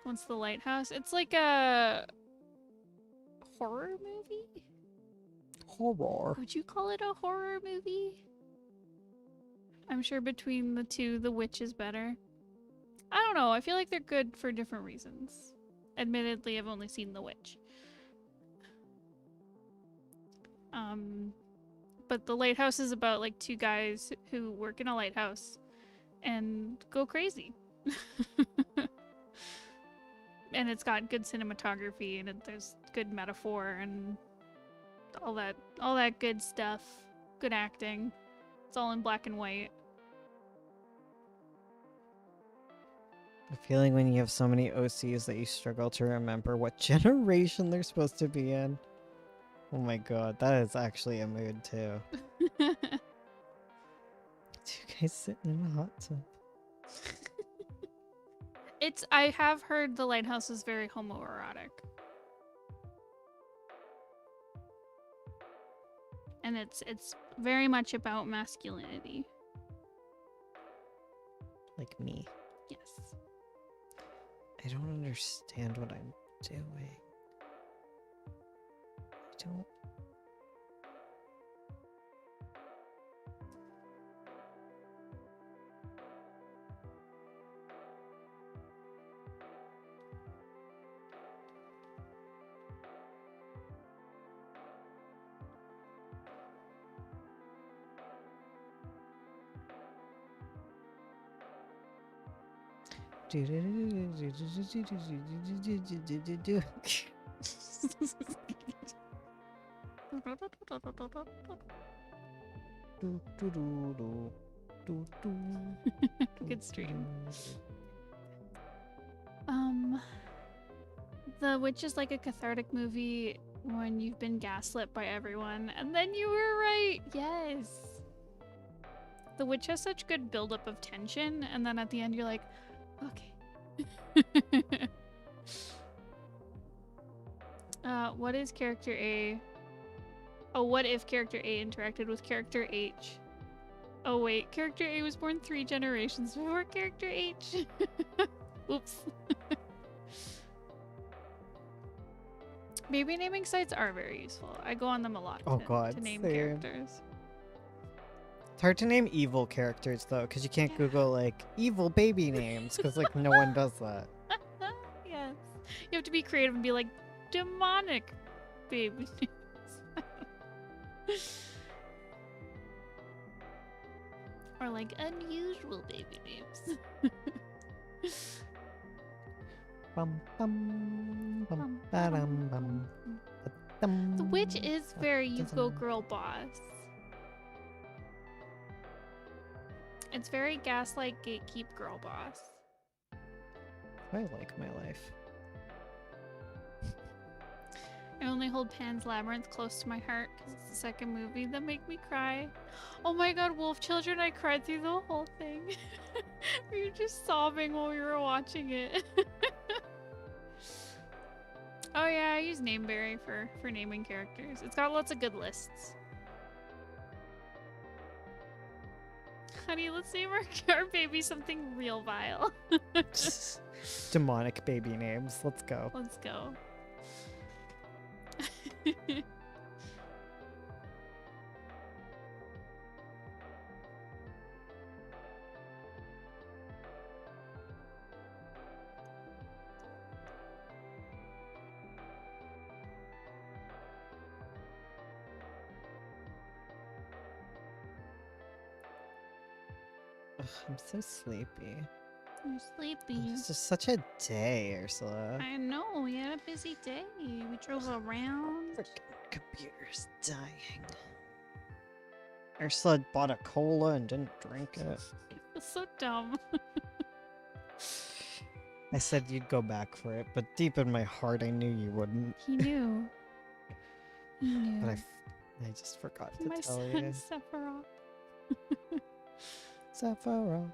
What's the lighthouse? It's like a horror movie? Horror. Would you call it a horror movie? I'm sure between the two, The Witch is better. I don't know. I feel like they're good for different reasons. Admittedly, I've only seen The Witch. But The Lighthouse is about like two guys who work in a lighthouse and go crazy. And it's got good cinematography and there's good metaphor and all that good stuff. Good acting. It's all in black and white. The feeling when you have so many OCs that you struggle to remember what generation they're supposed to be in. Oh my god, that is actually a mood too. Two guys sitting in a hot tub. I have heard The Lighthouse is very homoerotic. And it's very much about masculinity. Like me. Yes. I don't understand what I'm doing. I don't. Good stream. The Witch is like a cathartic movie when you've been gaslit by everyone, and then you were right. Yes. The Witch has such good buildup of tension, and then at the end you're like, okay. What is character A? Oh, what if character A interacted with character H? Oh wait, character A was born 3 generations before character H. Oops. Baby naming sites are very useful. I go on them a lot to name characters. It's hard to name evil characters though, because you can't Google like evil baby names, because like no one does that. Yes. You have to be creative and be like demonic baby names. Or like unusual baby names. Bum, bum, bum, ba-dum, bum, ba-dum, The Witch is very you go girl boss. It's very gaslight gatekeep girl boss. I like my life. I only hold Pan's Labyrinth close to my heart because it's the second movie that make me cry. Oh my god, Wolf Children, I cried through the whole thing. Were you just sobbing while we were watching it? Oh yeah, I use Nameberry for naming characters. It's got lots of good lists. Honey, let's name our baby something real vile. Demonic baby names. Let's go. Let's go. Ugh, I'm so sleepy. I'm sleepy. It's just such a day, Ursula. I know, we had a busy day. We drove around. Freaking computer's dying. Ursula bought a cola and didn't drink it. It's so dumb. I said you'd go back for it, but deep in my heart I knew you wouldn't. He knew. He knew. But I just forgot to My tell son, you. Sephiroth. Sephiroth.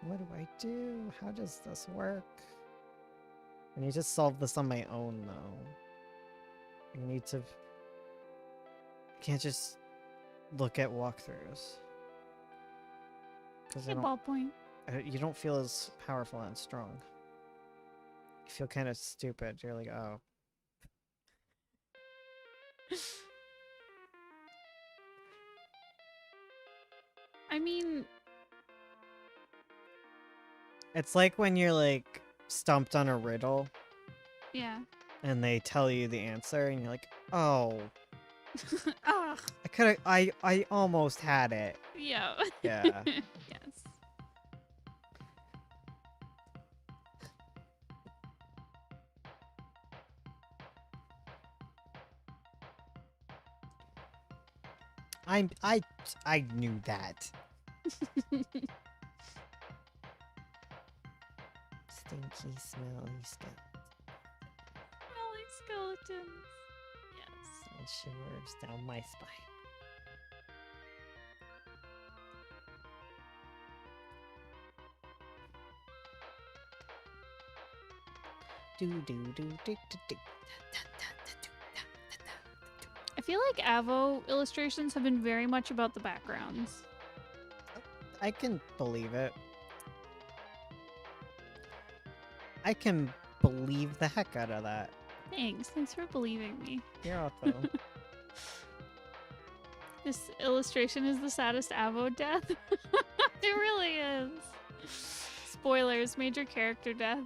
What do I do? How does this work? I need to solve this on my own, though. I need to... I can't just look at walkthroughs. Because Hey, ballpoint. you don't feel as powerful and strong. You feel kind of stupid. You're like, oh. I mean, It's like when you're like stumped on a riddle yeah. and they tell you the answer and you're like, oh, Ah, I almost had it. yeah. Yeah. Yes. I knew that. Stinky, smelly skeleton. Smelly skeletons. Yes. And shivers down my spine. Do do do do do do. I feel like Avo illustrations have been very much about the backgrounds. I can believe it. I can believe the heck out of that. Thanks. Thanks for believing me. You're welcome. This illustration is the saddest Avo death. It really is. Spoilers, major character death.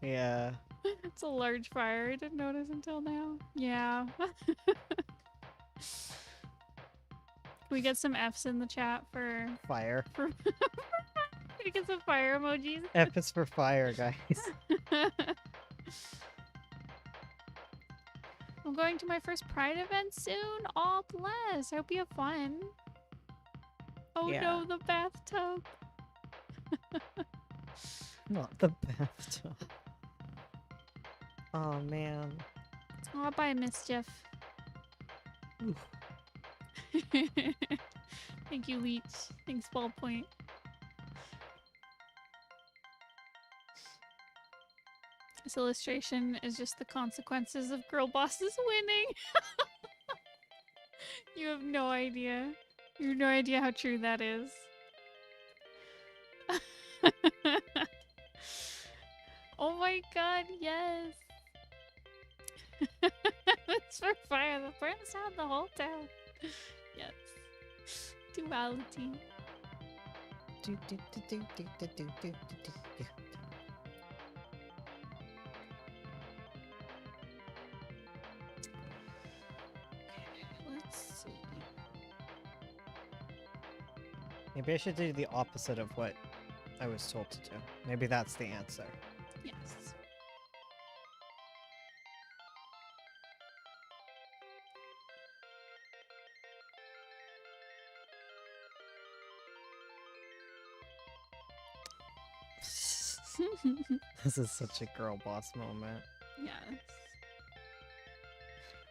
Yeah. It's a large fire. I didn't notice until now. Yeah. Can we get some Fs in the chat for... Fire. Can we get some fire emojis? F is for fire, guys. I'm going to my first Pride event soon. Aw, bless. I hope you have fun. Oh Yeah. no, the bathtub. Not the bathtub. Oh man. Aw, bye, Mischief. Oof. Thank you, Leech. Thanks, Ballpoint. This illustration is just the consequences of girl bosses winning. You have no idea. You have no idea how true that is. Oh my god, yes. It's for fire. The burns down the whole town. Yes. Duality. Do, do, do, do, do, do, do, do, do, do. Let's see. Maybe I should do the opposite of what I was told to do. Maybe that's the answer. Yes. This is such a girl boss moment. Yes.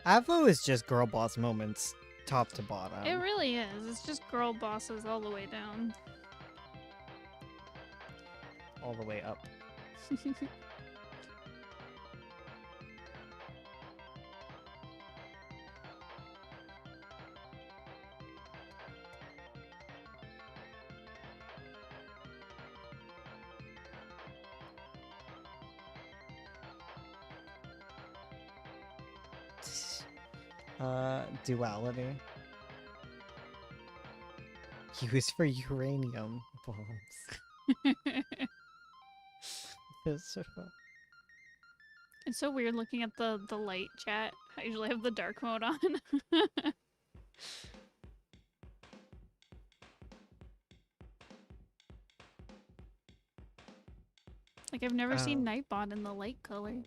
Avo is just girl boss moments, top to bottom. It really is. It's just girl bosses all the way down. All the way up. Duality. Used for uranium bombs. It's It's so weird looking at the light chat. I usually have the dark mode on. Like I've never Oh. seen Nightbot in the light colors.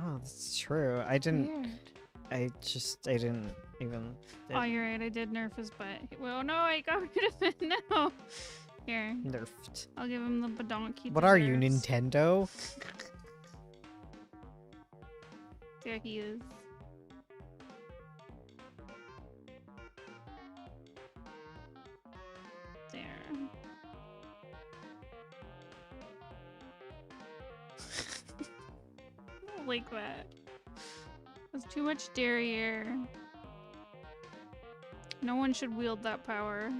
Oh, that's true. I didn't. Weird. I didn't even. Oh, you're right. I did nerf his butt. Well, no, I got rid of it. No. Here, Nerfed. I'll give him the badonk he What are you, deserves. Nintendo? There he is. There. I don't like that. That's too much derriere. No one should wield that power.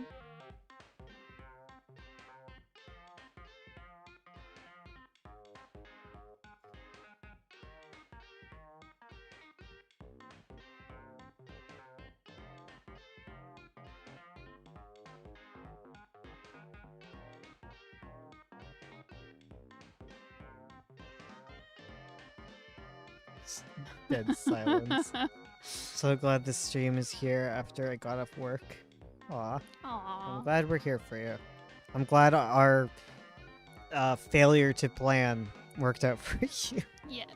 Dead silence. So glad this stream is here after I got off work. Aw. I'm Aww. glad we're here for you. I'm glad our failure to plan worked out for you. Yes.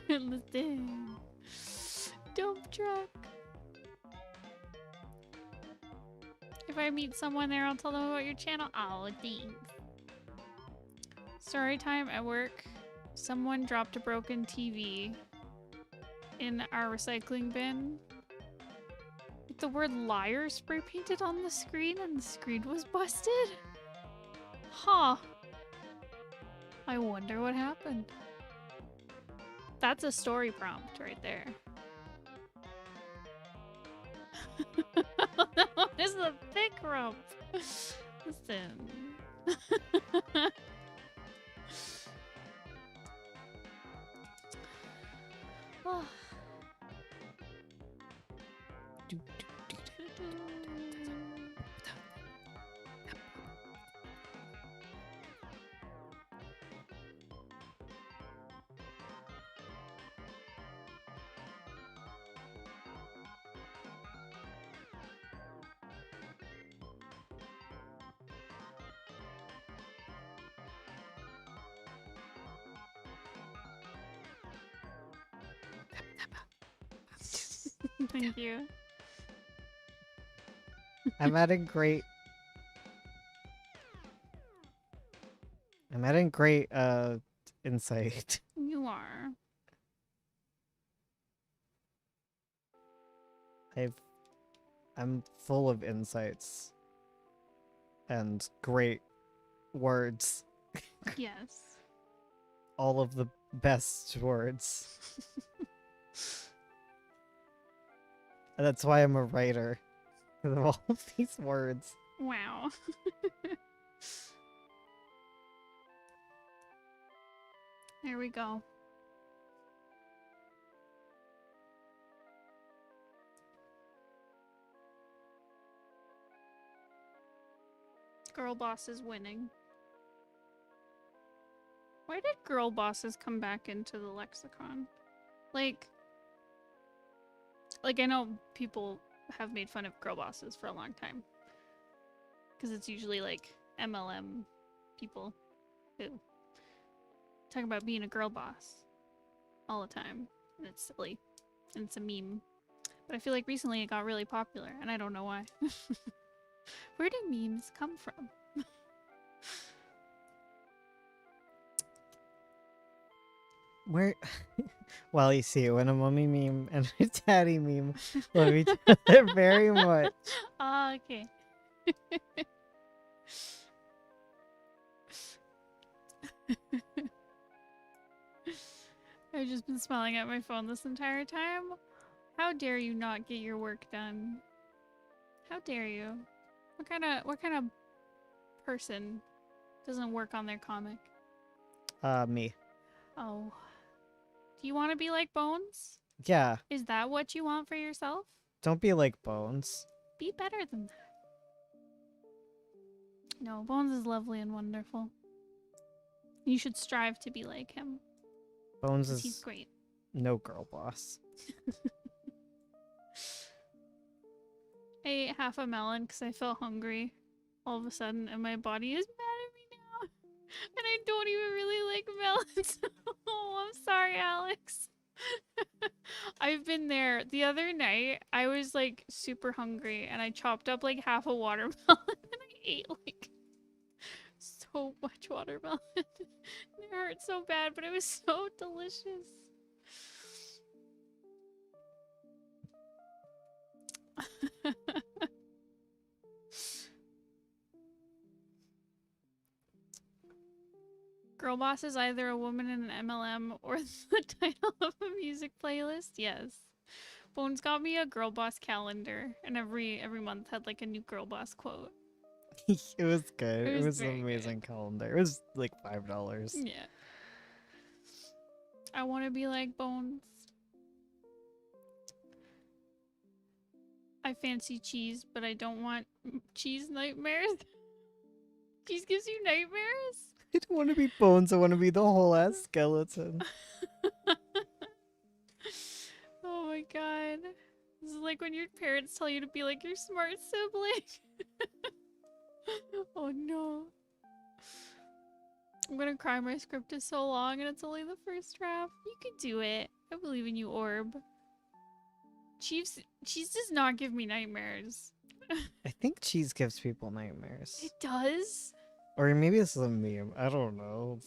Listen. Dump truck. If I meet someone there, I'll tell them about your channel. Oh, thanks. Story time at work. Someone dropped a broken TV in our recycling bin. With the word liar spray painted on the screen and the screen was busted? Huh. I wonder what happened. That's a story prompt right there. That one is a thick rump. Listen. Oh. Thank you. I'm adding great insight. You are. I'm full of insights and great words. Yes. All of the best words. And that's why I'm a writer. Because of all of these words. Wow. There we go. Girl boss is winning. Why did girl bosses come back into the lexicon? Like I know people have made fun of girl bosses for a long time. Because it's usually like MLM people who talk about being a girl boss all the time. And it's silly. And it's a meme. But I feel like recently it got really popular, and I don't know why. Where do memes come from? Where? Well, you see, when a mummy meme and a daddy meme love each other very much. Ah, okay. I've just been smiling at my phone this entire time. How dare you not get your work done? How dare you? What kind of person doesn't work on their comic? Me. Oh. Do you want to be like Bones? Yeah, Is that what you want for yourself? don't be like Bones. Be better than that. No, Bones is lovely and wonderful. You should strive to be like him. Bones 'Cause he's is great. no girl boss. I ate half a melon because I felt hungry all of a sudden, and my body is mad at me now. And I don't even really like melons. Oh, I'm sorry, Alex. I've been there. The other night, I was like super hungry and I chopped up like half a watermelon and I ate like so much watermelon. It hurt so bad, but it was so delicious. Girl Boss is either a woman in an MLM or the title of a music playlist. Yes. Bones got me a Girl Boss calendar, and every month had like a new Girl Boss quote. It was good. It It was was an very amazing calendar. It was like $5. Yeah. I want to be like Bones. I fancy cheese, but I don't want cheese nightmares. Cheese gives you nightmares? I don't want to be Bones. I want to be the whole ass skeleton. Oh my god. This is like when your parents tell you to be like your smart sibling. Oh no. I'm gonna cry. My script is so long and it's only the first draft. You can do it. I believe in you, Orb. Cheese does not give me nightmares. I think cheese gives people nightmares. It does? Or maybe this is a meme. I don't know.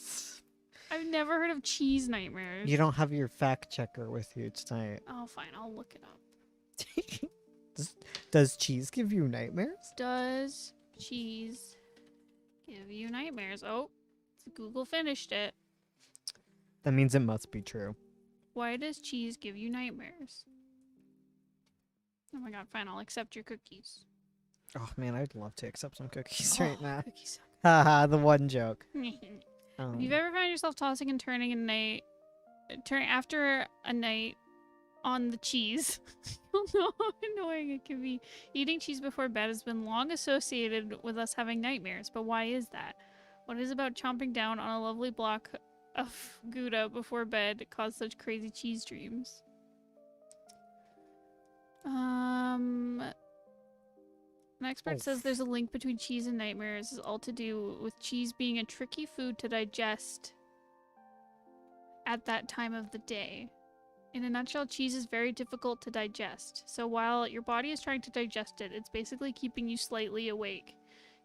I've never heard of cheese nightmares. You don't have your fact checker with you tonight. Oh, fine. I'll look it up. Does cheese give you nightmares? Does cheese give you nightmares? Oh, Google finished it. That means it must be true. Why does cheese give you nightmares? Oh my god, fine. I'll accept your cookies. Oh man, I'd love to accept some cookies right now. Cookies. Haha, the one joke. If you've ever found yourself tossing and turning a night, after a night on the cheese, you'll know how annoying it can be. Eating cheese before bed has been long associated with us having nightmares, but why is that? What is about chomping down on a lovely block of Gouda before bed cause such crazy cheese dreams? An expert says there's a link between cheese and nightmares, is all to do with cheese being a tricky food to digest at that time of the day. In a nutshell, cheese is very difficult to digest. So while your body is trying to digest it, it's basically keeping you slightly awake.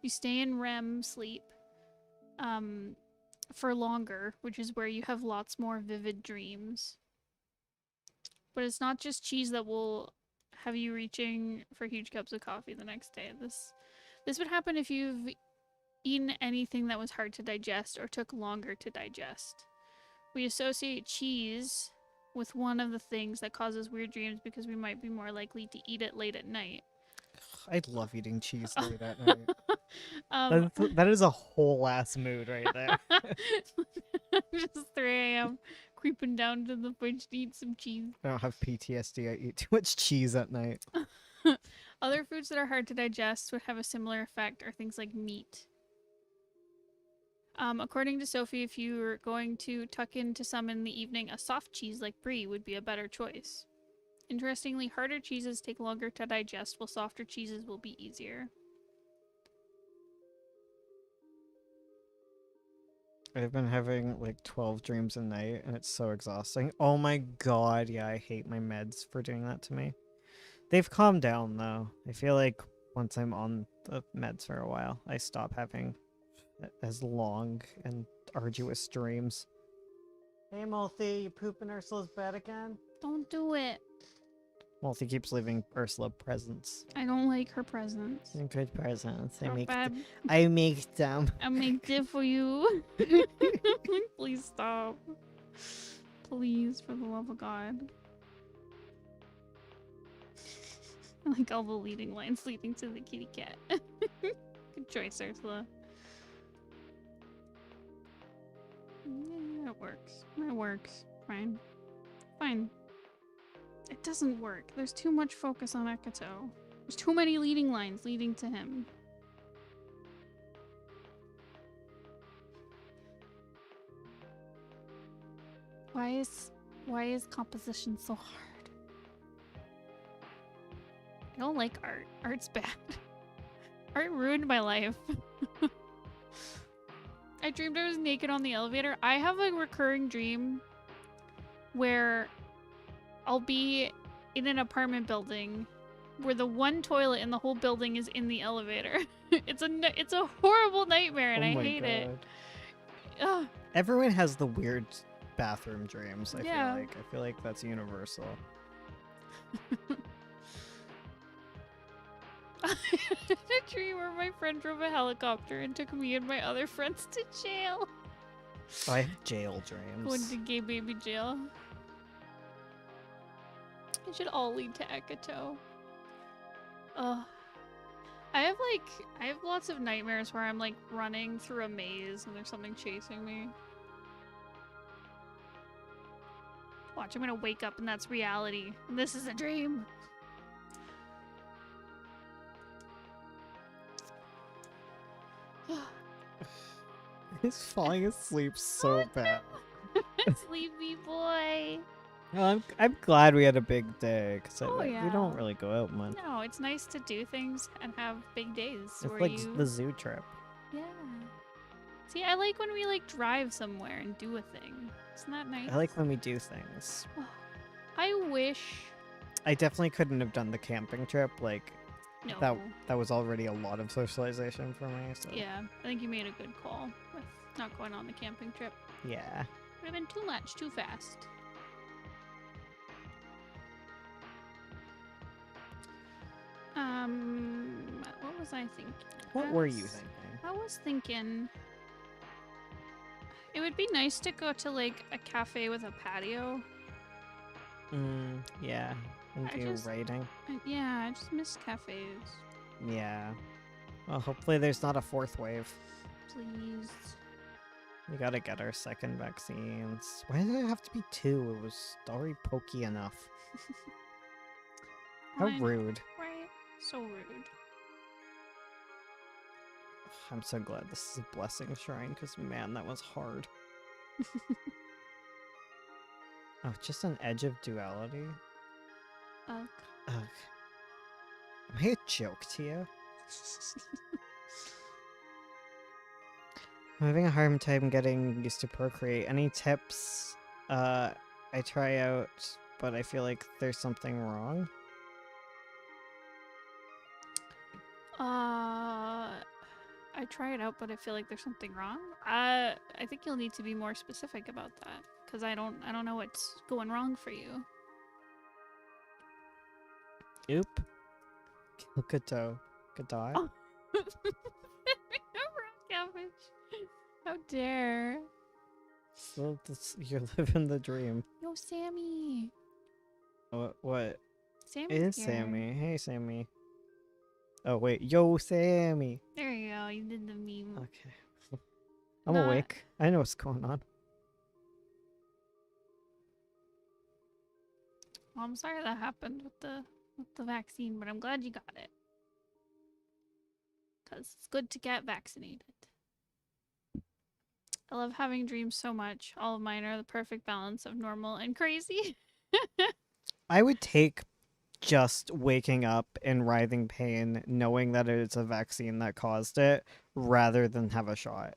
You stay in REM sleep for longer, which is where you have lots more vivid dreams. But it's not just cheese that will have you reaching for huge cups of coffee the next day. This would happen if you've eaten anything that was hard to digest or took longer to digest. We associate cheese with one of the things that causes weird dreams because we might be more likely to eat it late at night. I'd love eating cheese late at night. That is a whole ass mood right there. Just 3 a.m. creeping down to the fridge to eat some cheese. I don't have PTSD. I eat too much cheese at night. Other foods that are hard to digest would have a similar effect are things like meat. According to Sophie, if you're going to tuck into some in the evening, a soft cheese like brie would be a better choice. Interestingly, harder cheeses take longer to digest, while softer cheeses will be easier. I've been having like 12 dreams a night and it's so exhausting. Oh my god, yeah, I hate my meds for doing that to me. They've calmed down though. I feel like once I'm on the meds for a while, I stop having as long and arduous dreams. Hey Multi, you pooping Ursula's bed again? Don't do it. Multi keeps leaving Ursula presents. I don't like her presents. Good presents. They're bad. I make them. I make it for you. Please stop. Please, for the love of God. I like all the leading lines leading to the kitty cat. Good choice, Ursula. Yeah, it works. It works. Fine. Fine. It doesn't work. There's too much focus on Ekato. There's too many leading lines leading to him. Why is composition so hard? I don't like art. Art's bad. Art ruined my life. I dreamed I was naked on the elevator. I have a recurring dream where I'll be in an apartment building where the one toilet in the whole building is in the elevator. It's a horrible nightmare and Oh I my hate it. God. Ugh. Everyone has the weird bathroom dreams. Yeah. I feel like that's universal. I had a dream where my friend drove a helicopter and took me and my other friends to jail. Oh, I have jail Went dreams. to gay baby jail. It should all lead to Ekato. Ugh. I have lots of nightmares where I'm like running through a maze and there's something chasing me. Watch, I'm gonna wake up and that's reality. And this is a dream. He's falling asleep so bad. Sleepy boy. Well, I'm glad we had a big day because Oh, we yeah. don't really go out much. No, it's nice to do things and have big days It's where like you the zoo trip. Yeah. See, I like when we like drive somewhere and do a thing. Isn't that nice? I like when we do things. I wish I definitely couldn't have done the camping trip. Like no. that was already a lot of socialization for me. So Yeah, I think you made a good call with not going on the camping trip. yeah. Would have been too much, too fast. What was I thinking? What were you thinking? I was thinking it would be nice to go to like a cafe with a patio. Yeah. And I do just- writing. Yeah, I just miss cafes. Yeah. Well, hopefully there's not a fourth wave. Please. We gotta get our second vaccines. Why did it have to be 2? It was already pokey enough. How Fine. rude. Right? So rude. I'm so glad this is a blessing shrine, because man, that was hard. Oh, just an edge of duality? Ugh. Ugh. Am I a joke to you? I'm having a hard time getting used to Procreate. Any tips? I try out, but I feel like there's something wrong. I try it out, but I feel like there's something wrong. I think you'll need to be more specific about that, because I don't know what's going wrong for you. Oop. Kato. Kadai? Oh. Cabbage. How dare. Well, you're living the dream. Yo, Sammy. What? Sammy's It is here. Sammy. Hey, Sammy. Oh, wait. Yo, Sammy. There you go. You did the meme. Okay. I'm Not- awake. I know what's going on. Well, I'm sorry that happened with the vaccine, but I'm glad you got it. Because it's good to get vaccinated. I love having dreams so much. All of mine are the perfect balance of normal and crazy. I would take just waking up in writhing pain, knowing that it's a vaccine that caused it, rather than have a shot.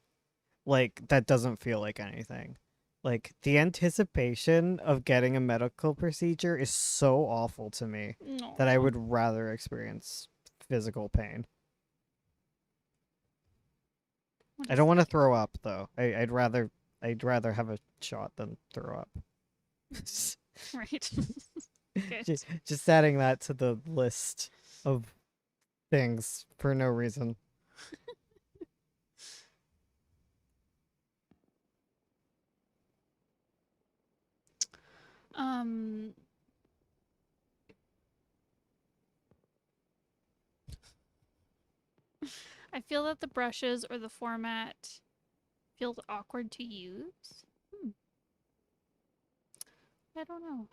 Like, that doesn't feel like anything. Like, the anticipation of getting a medical procedure is so awful to me that I would rather experience physical pain. I don't want to throw up, though. I'd rather have a shot than throw up. Right. Good. Just adding that to the list of things for no reason. I feel that the brushes or the format feels awkward to use. I don't know.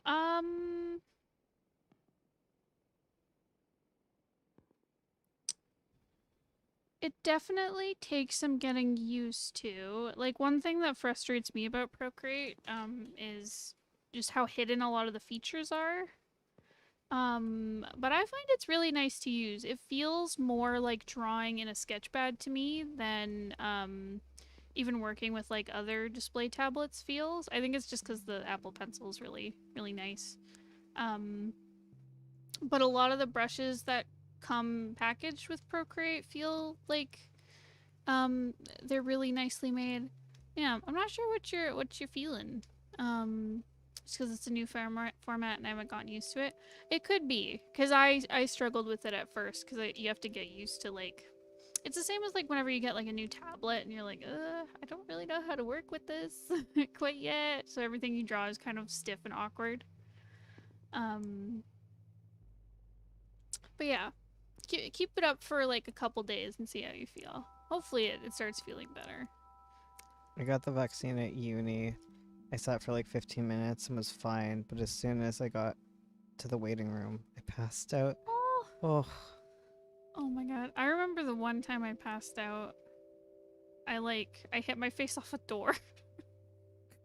It definitely takes some getting used to. Like, one thing that frustrates me about Procreate is just how hidden a lot of the features are. But I find it's really nice to use. It feels more like drawing in a sketchpad to me than even working with like other display tablets feels. I think it's just because the Apple Pencil is really, really nice. Um, but a lot of the brushes that come packaged with Procreate feel like they're really nicely made. Yeah, I'm not sure what you're feeling. Just because it's a new format and I haven't gotten used to it. It could be because I struggled with it at first because you have to get used to like. It's the same as like whenever you get like a new tablet and you're like, I don't really know how to work with this quite yet. So everything you draw is kind of stiff and awkward. Um, but yeah, keep it up for like a couple days and see how you feel. Hopefully it starts feeling better. I got the vaccine at uni. I sat for like 15 minutes and was fine, but as soon as I got to the waiting room, I passed out. Oh, Oh, oh my god. I remember the one time I passed out. I hit my face off a door.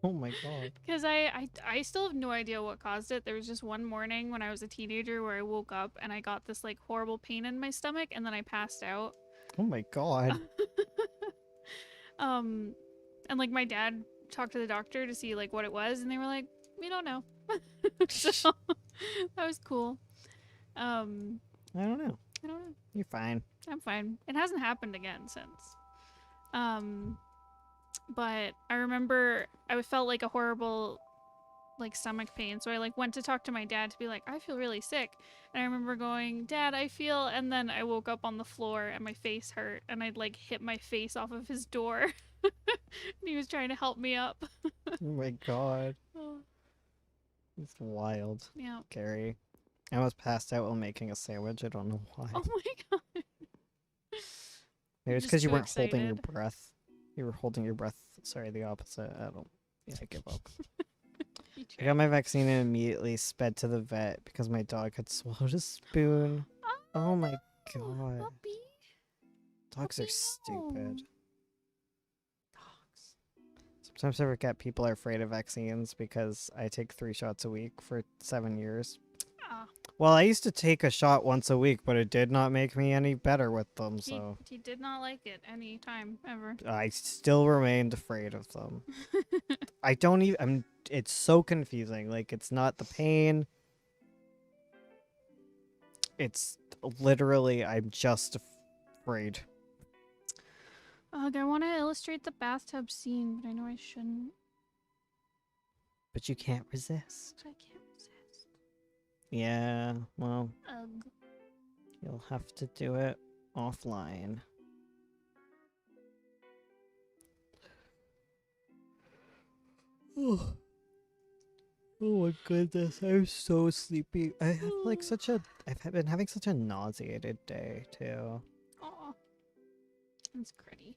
oh my god. Because I still have no idea what caused it. There was just one morning when I was a teenager where I woke up and I got this like horrible pain in my stomach and then I passed out. Oh my god. And like my dad talked to the doctor to see like what it was and they were like, we don't know. So that was cool. Um, I don't know. I don't know. You're fine. I'm fine. It hasn't happened again since. But I remember I felt like a horrible like stomach pain, so I like went to talk to my dad to be like, I feel really sick. And I remember going, Dad, I feel, and then I woke up on the floor and my face hurt and I'd like hit my face off of his door. And he was trying to help me up. Oh my god. Oh, It's wild. yeah. Gary. I almost passed out while making a sandwich. I don't know why. Oh my god. Maybe it's just because you too weren't holding your excited. breath. You were holding your breath. Sorry, the opposite. I don't. Yeah, I give up. You I got my vaccine and immediately sped to the vet because my dog had swallowed a spoon. Oh my god. Puppy. Dogs are Puppy, stupid. no. Dogs. Sometimes I forget people are afraid of vaccines because I take 3 shots a week for 7 years. Ah, Well, I used to take a shot once a week, but it did not make me any better with them, so he did not like it any time ever. I still remained afraid of them. I don't even. It's so confusing. Like, it's not the pain. It's literally, I'm just afraid. Ugh, I want to illustrate the bathtub scene, but I know I shouldn't. But you can't resist. I can't resist. Yeah, well, Ugh. you'll have to do it offline. Oh. Oh my goodness, I'm so sleepy. I have like I've been having such a nauseated day too. Aw. That's gritty.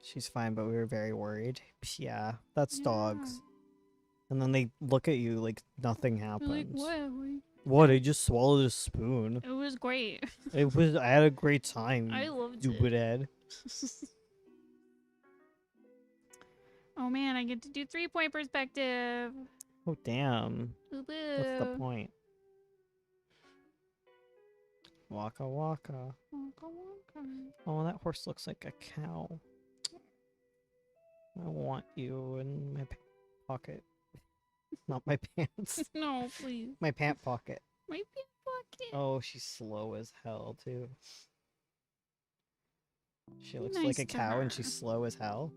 She's fine, but we were very worried. Yeah, that's Yeah. dogs. And then they look at you like nothing You're happened. like, what? What? I just swallowed a spoon. It was great. I had a great time. I loved Stupid it. head. Oh man, I get to do 3-point perspective. Oh damn. Boo What's the boo. point? Waka waka. Wonka wonka. Oh, that horse looks like a cow. I want you in my pocket. Not my pants. No, please. My pant pocket. My pink pocket. Oh, she's slow as hell, too. She looks Nice like a to cow and her. she's slow as hell.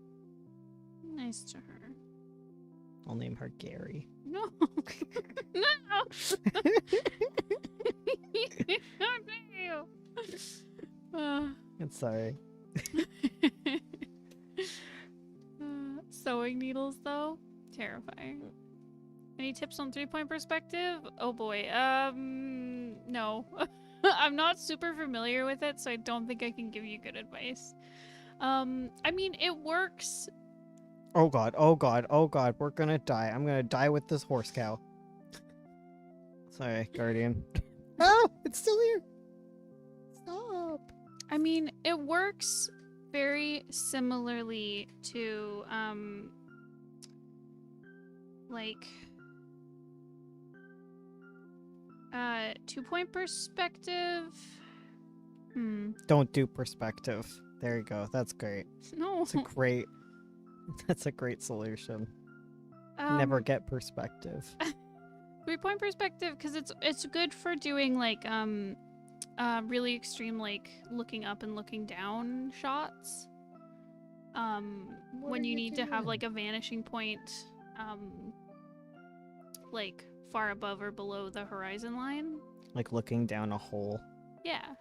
Nice to her. I'll name her Gary. No. No. How dare you? I'm sorry. Sewing needles, though, terrifying. Any tips on 3-point perspective? Oh boy. No. I'm not super familiar with it, so I don't think I can give you good advice. I mean, it works. Oh god, oh god, oh god, we're gonna die. I'm gonna die with this horse cow. Sorry, Guardian. Oh, it's still here. Stop. I mean, it works very similarly to, like, 2-point perspective. Don't do perspective. There you go. That's great. No. It's a great. That's a great solution. Never get perspective. 3-point perspective because it's good for doing like really extreme like looking up and looking down shots. When you need to have like a vanishing point like far above or below the horizon line. Like looking down a hole. Yeah.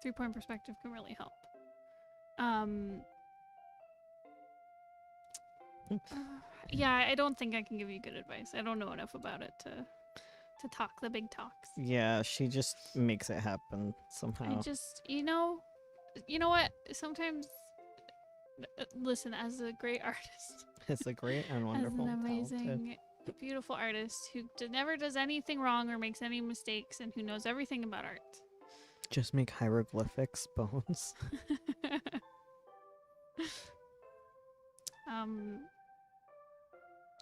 3-point perspective can really help. Yeah, I don't think I can give you good advice. I don't know enough about it to talk the big talks. Yeah, she just makes it happen somehow. I just, you know what? Sometimes, listen, as a great artist, It's a great and wonderful, as an amazing, talented. beautiful artist who never does anything wrong or makes any mistakes and who knows everything about art. Just make hieroglyphics, Bones.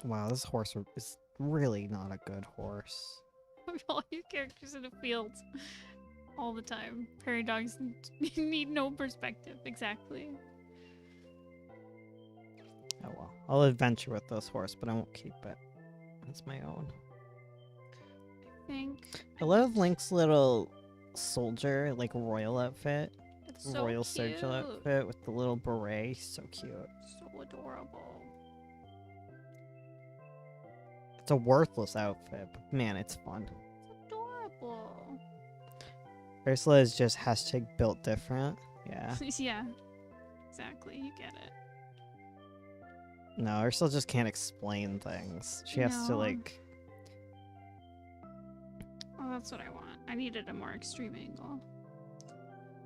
Wow, this horse is really not a good horse. All your characters in a field all the time. Prairie dogs need no perspective. Exactly. Oh well. I'll adventure with this horse, but I won't keep it. It's my own. I think I love Link's little soldier, like royal outfit. it's so Royal cute. soldier outfit with the little beret. So cute. So adorable. It's a worthless outfit, but man, it's fun. It's adorable. Ursula is just hashtag built different. Yeah. Yeah. Exactly. You get it. No, Ursula just can't explain things. She has to No. like. Oh, that's what I want. I needed a more extreme angle.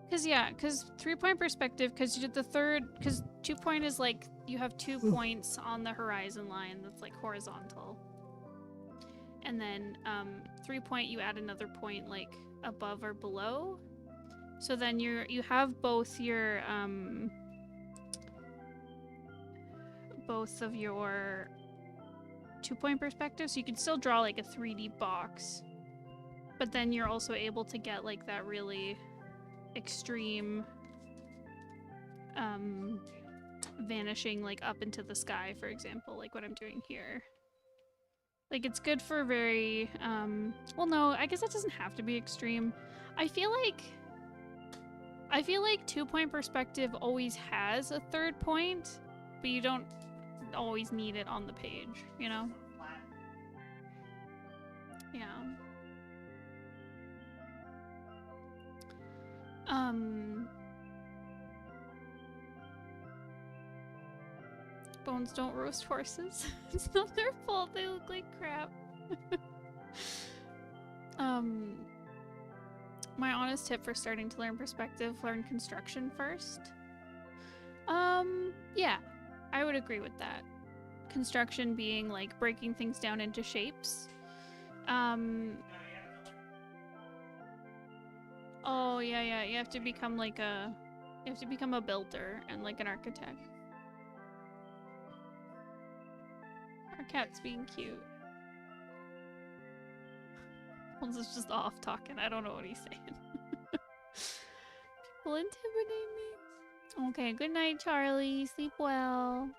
Because 3-point perspective, because the third, because 2-point is like, you have 2 points on the horizon line that's like horizontal. And then 3-point, you add another point like above or below. So then you have both your, both of your 2-point perspectives, so you can still draw like a 3D box. But then you're also able to get like that really extreme vanishing like up into the sky, for example, like what I'm doing here. Like it's good for very well, no, I guess it doesn't have to be extreme. I feel like 2-point perspective always has a third point, but you don't always need it on the page, you know? Yeah. Bones don't roast horses. It's not their fault. They look like crap. My honest tip for starting to learn perspective, learn construction first. Yeah, I would agree with that. Construction being like breaking things down into shapes. Oh yeah, you have to become like a builder and like an architect. Our cat's being cute. Holmes is just off talking. I don't know what he's saying. People intimidate me. Okay, good night, Charlie. Sleep well.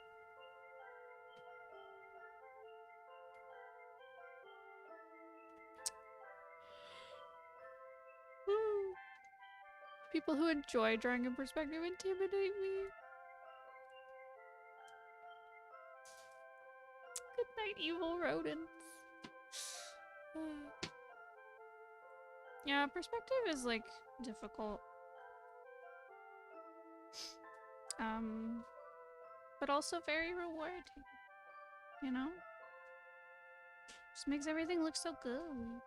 People who enjoy drawing in perspective intimidate me. Good night, evil rodents. Yeah, perspective is like difficult. But also very rewarding. You know? Just makes everything look so good.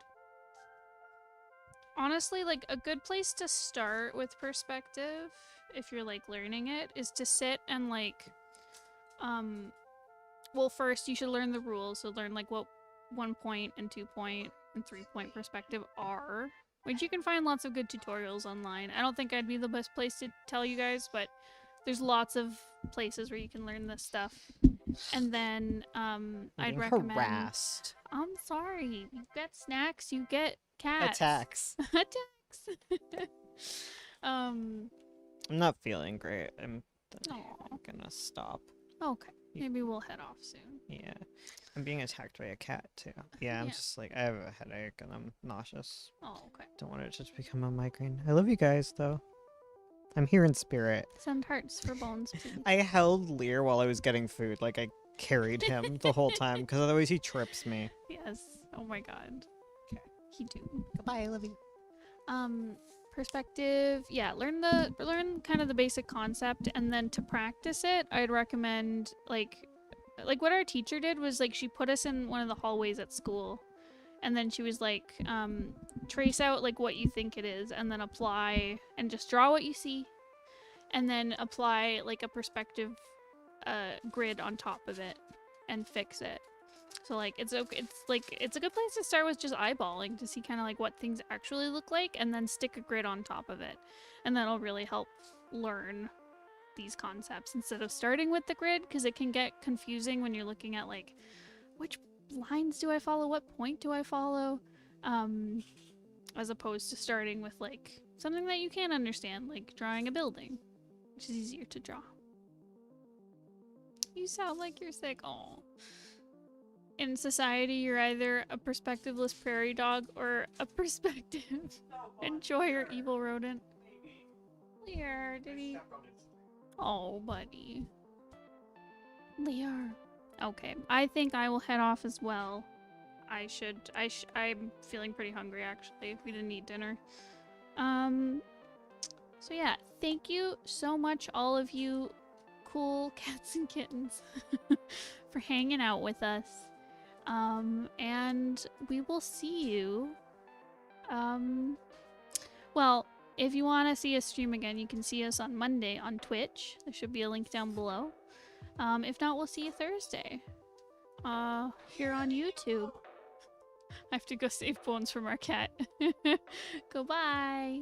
Honestly, like a good place to start with perspective, if you're like learning it, is to sit and like, well, first you should learn the rules. So learn like what 1-point and 2-point and 3-point perspective are, which you can find lots of good tutorials online. I don't think I'd be the best place to tell you guys, but there's lots of places where you can learn this stuff. And then I'm I'd being recommend. harassed. I'm sorry. You get snacks. You get cats. Attacks. Attacks. um. I'm not feeling great. I'm Aw. gonna stop. Okay. Maybe we'll head off soon. Yeah. I'm being attacked by a cat too. Yeah, I'm Yeah. just like I have a headache and I'm nauseous. Oh, okay. Don't want it to just become a migraine. I love you guys though. I'm here in spirit. Send hearts for Bones, please. I held Lear while I was getting food. Like I carried him the whole time because otherwise he trips me. Yes. Oh my god. Okay. He do. Goodbye, I love you. Perspective. Yeah, learn kind of the basic concept, and then to practice it, I'd recommend like what our teacher did was like she put us in one of the hallways at school, and then she was like, trace out like what you think it is, and then apply and just draw what you see, and then apply like a perspective grid on top of it, and fix it. So like it's okay. It's a good place to start with just eyeballing to see kind of like what things actually look like, and then stick a grid on top of it, and that'll really help learn these concepts instead of starting with the grid, because it can get confusing when you're looking at like which lines do I follow, what point do I follow, as opposed to starting with like something that you can understand, like drawing a building, which is easier to draw. You sound like you're sick. Oh. In society, you're either a perspectiveless prairie dog or a perspective enjoyer evil rodent. Lear, did he? Oh, buddy. Lear. Okay, I think I will head off as well. I'm feeling pretty hungry, actually. We didn't eat dinner. So yeah, thank you so much, all of you cool cats and kittens, for hanging out with us. And we will see you. Well, if you want to see us stream again, you can see us on Monday on Twitch. There should be a link down below. If not, we'll see you Thursday. Here on YouTube. I have to go save Bones from our cat. Goodbye.